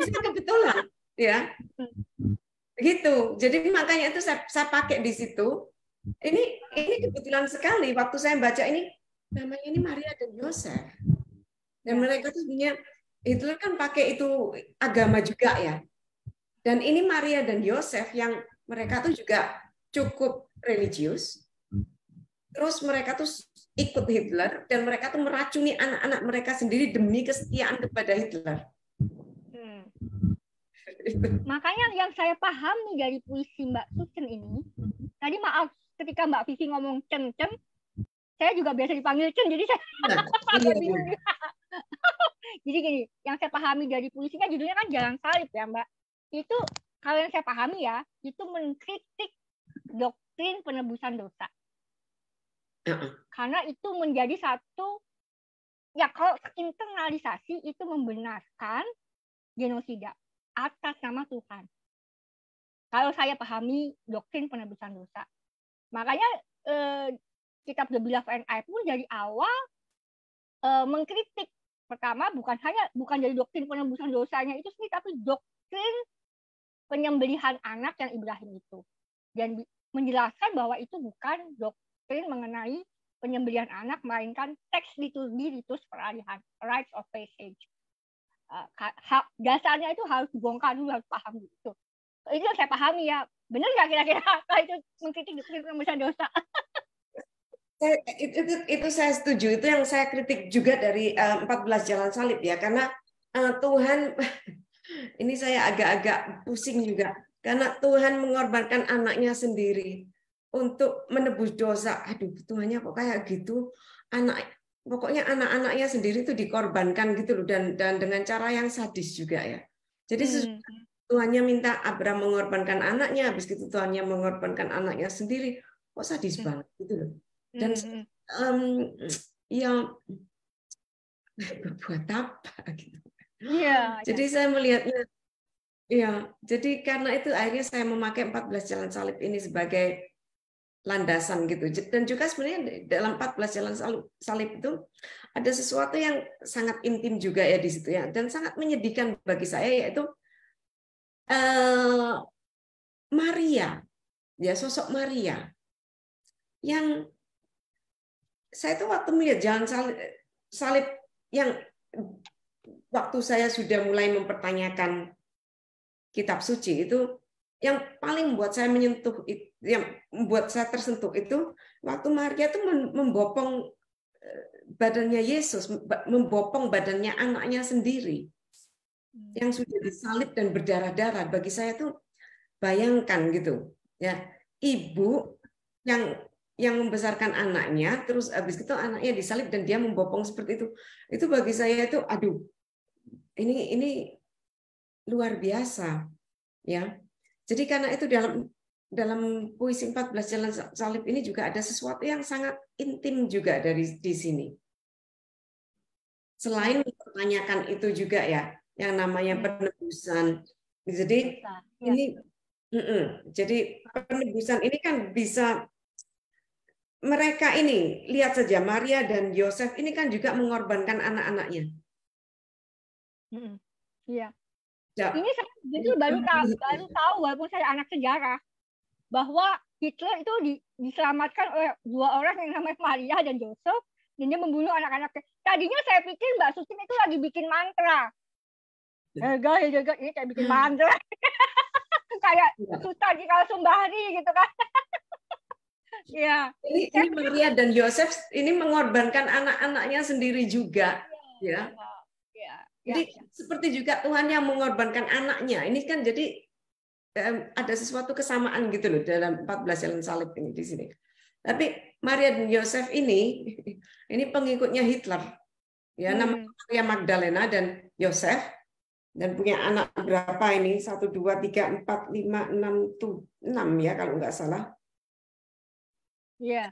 Bisa kebetulan, ya. Gitu. Jadi makanya itu saya pakai di situ. Ini kebetulan sekali waktu saya baca ini, namanya ini Maria dan Yosef. Dan mereka tuh punya, Hitler kan pakai itu agama juga ya. Dan ini Maria dan Yosef yang mereka tuh juga cukup religius. Terus mereka tuh ikut Hitler dan mereka tuh meracuni anak-anak mereka sendiri demi kesetiaan kepada Hitler. Makanya yang saya pahami dari puisi Mbak Sucen ini, tadi maaf ketika Mbak Vivi ngomong cem-cem, saya juga biasa dipanggil Cen, jadi saya bingung. Jadi gini, yang saya pahami dari puisinya judulnya kan Jalan Salib ya Mbak. Itu kalau yang saya pahami ya, itu mengkritik doktrin penebusan dosa. Karena itu menjadi satu, ya kalau internalisasi itu membenarkan genosida atas nama Tuhan. Kalau saya pahami doktrin penebusan dosa. Makanya kitab The Beloved and I pun dari awal mengkritik. Pertama bukan dari doktrin penebusan dosanya itu sendiri, tapi doktrin penyembelihan anak yang Ibrahim itu. Dan menjelaskan bahwa itu bukan doktrin mengenai penyembelihan anak, melainkan teks liturgi, ritus peralihan, rites of passage. Dasarnya itu harus dibongkar dulu, harus paham gitu. Itu yang saya pahami ya. Benar nggak kira-kira kalau itu mengkritik doktrin penebusan dosa? Itu saya setuju. Itu yang saya kritik juga dari 14 Jalan Salib ya, karena Tuhan, ini saya agak-agak pusing juga, karena Tuhan mengorbankan anaknya sendiri untuk menebus dosa. Aduh, Tuhannya kok kayak gitu. Pokoknya anak-anaknya sendiri itu dikorbankan gitu loh, dan dengan cara yang sadis juga ya. Jadi Tuhannya minta Abraham mengorbankan anaknya, habis itu Tuhannya mengorbankan anaknya sendiri. Kok sadis banget gitu loh. Dan yang berbuat apa gitu. Iya. Jadi saya melihatnya, ya. Jadi karena itu akhirnya saya memakai 14 Jalan Salib ini sebagai landasan gitu. Dan juga sebenarnya dalam 14 Jalan Salib itu ada sesuatu yang sangat intim juga ya di situ ya, dan sangat menyedihkan bagi saya, yaitu Maria, ya, sosok Maria yang saya tuh waktu melihat Jalan Salib yang waktu saya sudah mulai mempertanyakan kitab suci, itu yang paling membuat saya menyentuh, yang membuat saya tersentuh itu waktu Maria tuh membopong badannya Yesus, membopong badannya anaknya sendiri yang sudah disalib dan berdarah-darah. Bagi saya tuh bayangkan gitu ya, ibu yang membesarkan anaknya, terus habis itu anaknya disalib dan dia membopong seperti itu. Itu bagi saya itu, aduh, ini luar biasa, ya. Jadi karena itu dalam puisi 14 Jalan Salib ini juga ada sesuatu yang sangat intim juga di sini. Selain mempertanyakan itu juga ya, yang namanya penebusan. Jadi ini, jadi penebusan ini kan bisa. Mereka ini, lihat saja Maria dan Yosef ini kan juga mengorbankan anak-anaknya. Iya. Ya. Ini saya justru baru tahu walaupun saya anak sejarah bahwa Hitler itu diselamatkan oleh dua orang yang namanya Maria dan Joseph, dan dia membunuh anak-anak. Tadinya saya pikir Mbak Susin itu lagi bikin mantra. Jaga, ini kayak bikin mantra. Kayak Sultan Jikal Sumbahri gitu kan. Ya. Ini Maria dan Yosef ini mengorbankan anak-anaknya sendiri juga, ya. Jadi seperti juga Tuhan yang mengorbankan anaknya. Ini kan jadi ada sesuatu kesamaan gitu loh dalam 14 jalan salib ini di sini. Tapi Maria dan Yosef ini pengikutnya Hitler. Ya, namanya Maria Magdalena dan Yosef, dan punya anak berapa ini? 1 2 3 4 5 6 6 ya kalau nggak salah. Iya.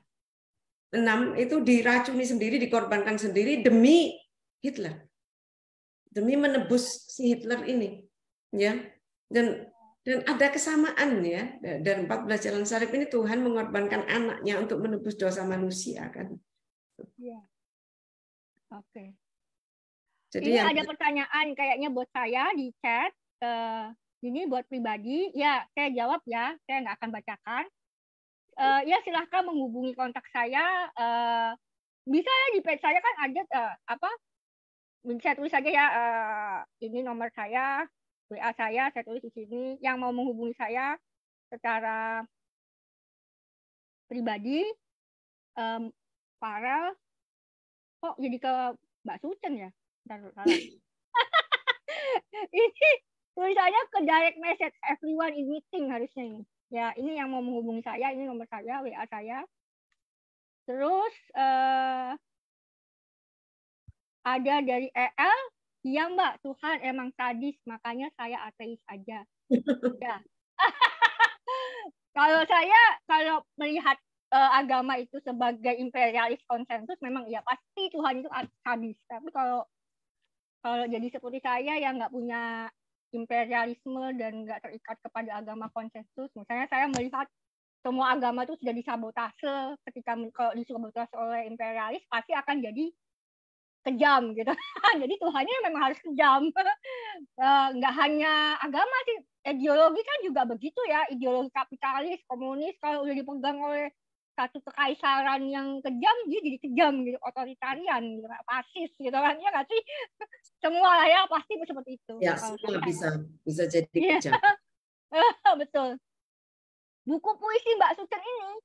6 itu diracuni sendiri, dikorbankan sendiri demi Hitler. Demi menebus si Hitler ini. Ya. Dan ada kesamaan ya. Dan 14 jalan salib ini Tuhan mengorbankan anaknya untuk menebus dosa manusia kan. Iya. Oke. Jadi ini ada pertanyaan kayaknya buat saya di chat. Ini buat pribadi. Ya, saya jawab ya. Saya nggak akan bacakan. Ya silahkan menghubungi kontak saya. Bisa ya di page saya kan ada saya tulis saja ya. Ini nomor saya, WA saya tulis di sini. Yang mau menghubungi saya secara pribadi, Farel, kok jadi ke Mbak Sucen ya? Ini tulisannya ke direct message everyone in meeting harusnya ini. Ya, ini yang mau menghubungi saya, ini nomor saya, WA saya. Terus ada dari EL, iya Mbak, Tuhan emang sadis, makanya saya ateis aja. Ya. Kalau melihat agama itu sebagai imperialis konsensus, memang ya pasti Tuhan itu sadis. Tapi kalau jadi seperti saya yang nggak punya imperialisme dan nggak terikat kepada agama konsensus, misalnya saya melihat semua agama itu sudah disabotase, ketika kalau disabotase oleh imperialis pasti akan jadi kejam gitu. Jadi Tuhannya memang harus kejam. Nggak hanya agama sih, ideologi kan juga begitu ya, ideologi kapitalis, komunis kalau udah dipegang oleh satu kekaisaran yang kejam, dia jadi kejam gitu, otoritarian gitu, fasis gitu kan, ya nggak sih? Semua lah ya pasti seperti itu. Ya, semua bisa jadi kejam. Betul. Buku puisi Mbak Sucen ini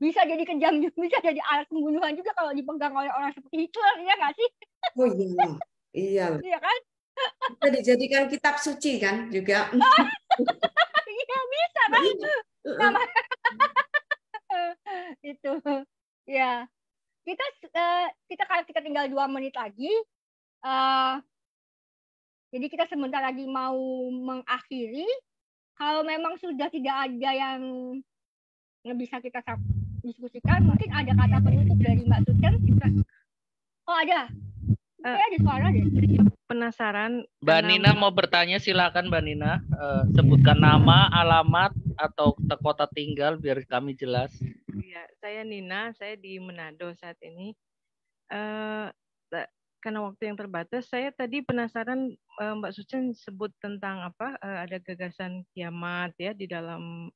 bisa jadi kejam juga, bisa jadi alat pembunuhan juga kalau dipegang oleh orang seperti Hitler, ya nggak sih? Oh iya, iya. Iya kan? Bisa dijadikan kitab suci kan juga. Iya bisa kan? Sama. Itu ya. Kita tinggal 2 menit lagi. Jadi kita sebentar lagi mau mengakhiri. Kalau memang sudah tidak ada yang bisa kita diskusikan, mungkin ada kata penutup dari Mbak Sucen. Oh ada. Ada suara deh. Penasaran. Mbak Nina mau bertanya, silakan Mbak Nina. Sebutkan nama, alamat, atau kota tinggal biar kami jelas. Ya, saya Nina, saya di Manado saat ini. Karena waktu yang terbatas, saya tadi penasaran Mbak Sucen sebut tentang ada gagasan kiamat ya di dalam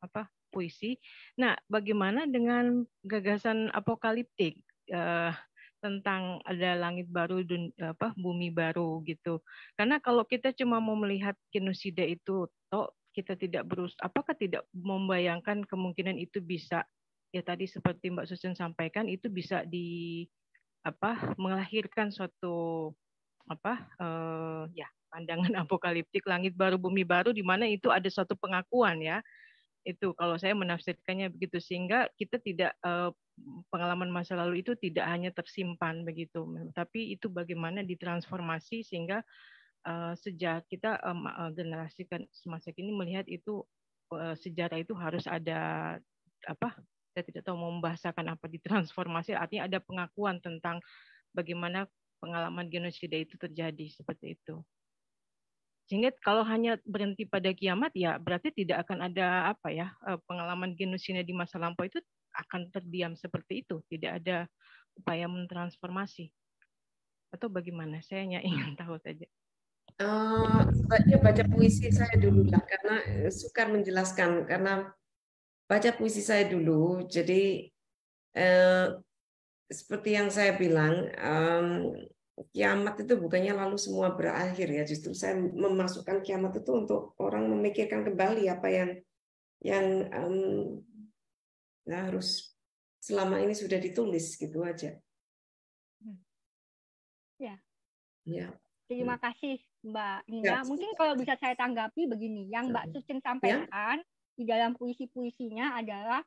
puisi. Nah, bagaimana dengan gagasan apokaliptik tentang ada langit baru dan bumi baru gitu? Karena kalau kita cuma mau melihat genosida itu, kita tidak apakah tidak membayangkan kemungkinan itu bisa ya tadi seperti Mbak Sucen sampaikan itu bisa melahirkan suatu pandangan apokaliptik langit baru bumi baru di mana itu ada suatu pengakuan ya. Itu kalau saya menafsirkannya begitu, sehingga kita tidak pengalaman masa lalu itu tidak hanya tersimpan begitu, tapi itu bagaimana ditransformasi sehingga sejak kita generasi semasa kini melihat itu sejarah itu harus ada saya tidak tahu mau membahasakan apa ditransformasi, artinya ada pengakuan tentang bagaimana pengalaman genosida itu terjadi seperti itu. Sehingga kalau hanya berhenti pada kiamat ya berarti tidak akan ada pengalaman genosida di masa lampau itu akan terdiam seperti itu, tidak ada upaya mentransformasi. Atau bagaimana? Saya hanya ingin tahu saja. Sebaiknya baca puisi saya dulu lah, karena sukar menjelaskan, karena baca puisi saya dulu. Jadi seperti yang saya bilang, kiamat itu bukannya lalu semua berakhir ya. Justru saya memasukkan kiamat itu untuk orang memikirkan kembali apa yang harus selama ini sudah ditulis, gitu aja. Ya. Ya. Terima kasih Mbak Nina. Mungkin kalau bisa saya tanggapi begini, yang Mbak Sucen sampaikan di dalam puisi-puisinya adalah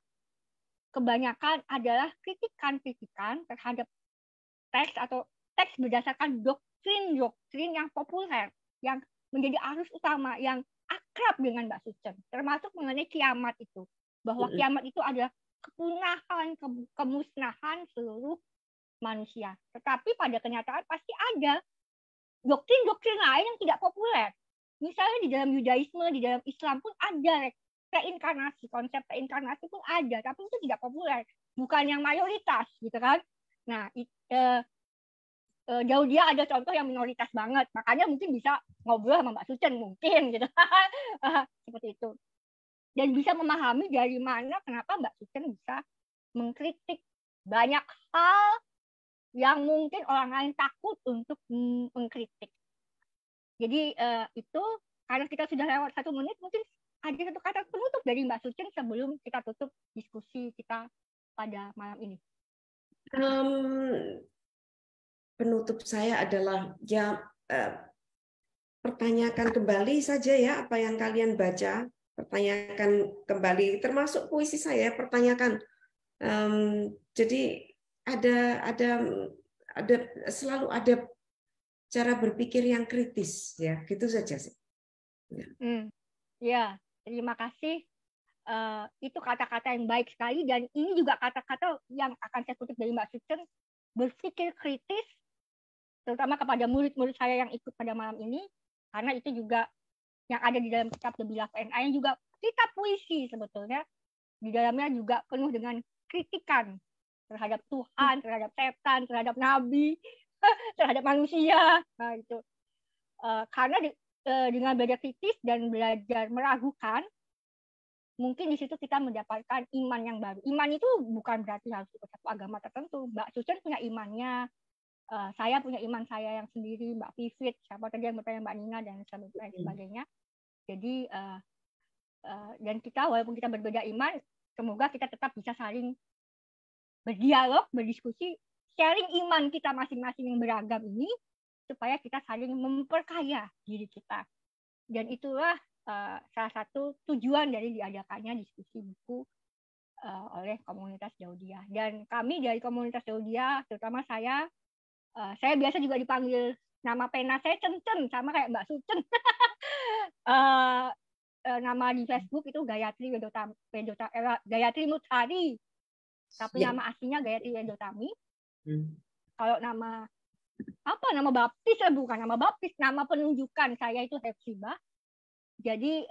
kebanyakan adalah kritikan-kritikan terhadap teks atau teks berdasarkan doktrin yang populer, yang menjadi arus utama, yang akrab dengan Mbak Sucen, termasuk mengenai kiamat itu, bahwa kiamat itu adalah kepunahan, kemusnahan seluruh manusia. Tetapi pada kenyataan pasti ada doktrin-doktrin lain yang tidak populer. Misalnya di dalam Yudaisme, di dalam Islam pun ada reinkarnasi, konsep reinkarnasi pun ada, tapi itu tidak populer, bukan yang mayoritas, gitu kan? Nah, jauh dia ada contoh yang minoritas banget, makanya mungkin bisa ngobrol sama Mbak Sucen mungkin, gitu, seperti itu. Dan bisa memahami dari mana kenapa Mbak Sucen bisa mengkritik banyak hal yang mungkin orang lain takut untuk mengkritik. Jadi itu karena kita sudah lewat 1 menit, mungkin ada satu kata penutup dari Mbak Sucen sebelum kita tutup diskusi kita pada malam ini. Penutup saya adalah pertanyakan kembali saja ya apa yang kalian baca, pertanyakan kembali, termasuk puisi saya, pertanyakan. Jadi selalu ada cara berpikir yang kritis ya, gitu saja sih. Ya, terima kasih. Itu kata-kata yang baik sekali, dan ini juga kata-kata yang akan saya kutip dari Mbak Sucen, berpikir kritis, terutama kepada murid-murid saya yang ikut pada malam ini, karena itu juga yang ada di dalam kitab The Beloved and I, yang juga kitab puisi sebetulnya, di dalamnya juga penuh dengan kritikan terhadap Tuhan, terhadap setan, terhadap nabi, terhadap manusia. Nah, itu. Karena dengan belajar kritis dan belajar meragukan, mungkin di situ kita mendapatkan iman yang baru. Iman itu bukan berarti harus ikut satu agama tertentu. Mbak Sucen punya imannya, saya punya iman saya yang sendiri, Mbak Vivit, siapa tadi yang bertanya, Mbak Nina, dan sebagainya. Jadi, dan kita walaupun kita berbeda iman, semoga kita tetap bisa saling berdialog, berdiskusi, sharing iman kita masing-masing yang beragam ini, supaya kita saling memperkaya diri kita. Dan itulah salah satu tujuan dari diadakannya diskusi buku oleh komunitas Daudiah. Dan kami dari komunitas Daudiah, terutama saya biasa juga dipanggil nama pena saya Cen-Cen, sama kayak Mbak Sucen. Nama di Facebook itu Gayatri Gayatri Mutari. Tapi nama aslinya Gayatri Wedotami. Kalau nama baptis bukan nama baptis, nama penunjukan saya itu Hepzibah. Jadi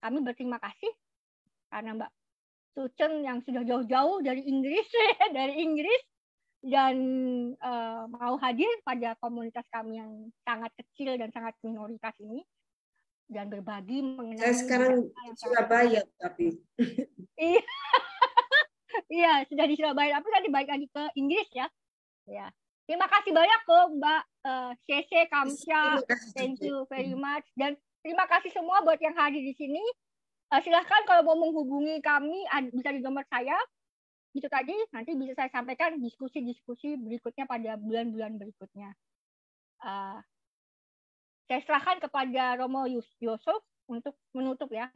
kami berterima kasih karena Mbak Sucen yang sudah jauh-jauh dari Inggris, dan mau hadir pada komunitas kami yang sangat kecil dan sangat minoritas ini, dan berbagi mengenai. Saya sekarang di Surabaya tapi. Iya, sudah di Surabaya, tapi tadi balik lagi ke Inggris ya. Ya. Terima kasih banyak kok Mbak CC, Kamsha, thank you very much. Dan terima kasih semua buat yang hadir di sini. Silahkan kalau mau menghubungi kami, bisa di nomor saya. Itu tadi, nanti bisa saya sampaikan diskusi-diskusi berikutnya pada bulan-bulan berikutnya. Saya serahkan kepada Romo Yusuf untuk menutup ya.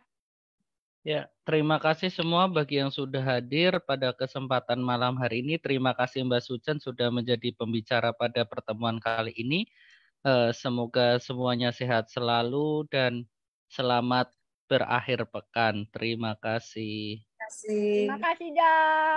Ya, terima kasih semua bagi yang sudah hadir pada kesempatan malam hari ini. Terima kasih Mbak Sucen sudah menjadi pembicara pada pertemuan kali ini. Semoga semuanya sehat selalu dan selamat berakhir pekan. Terima kasih. Terima kasih, Dan.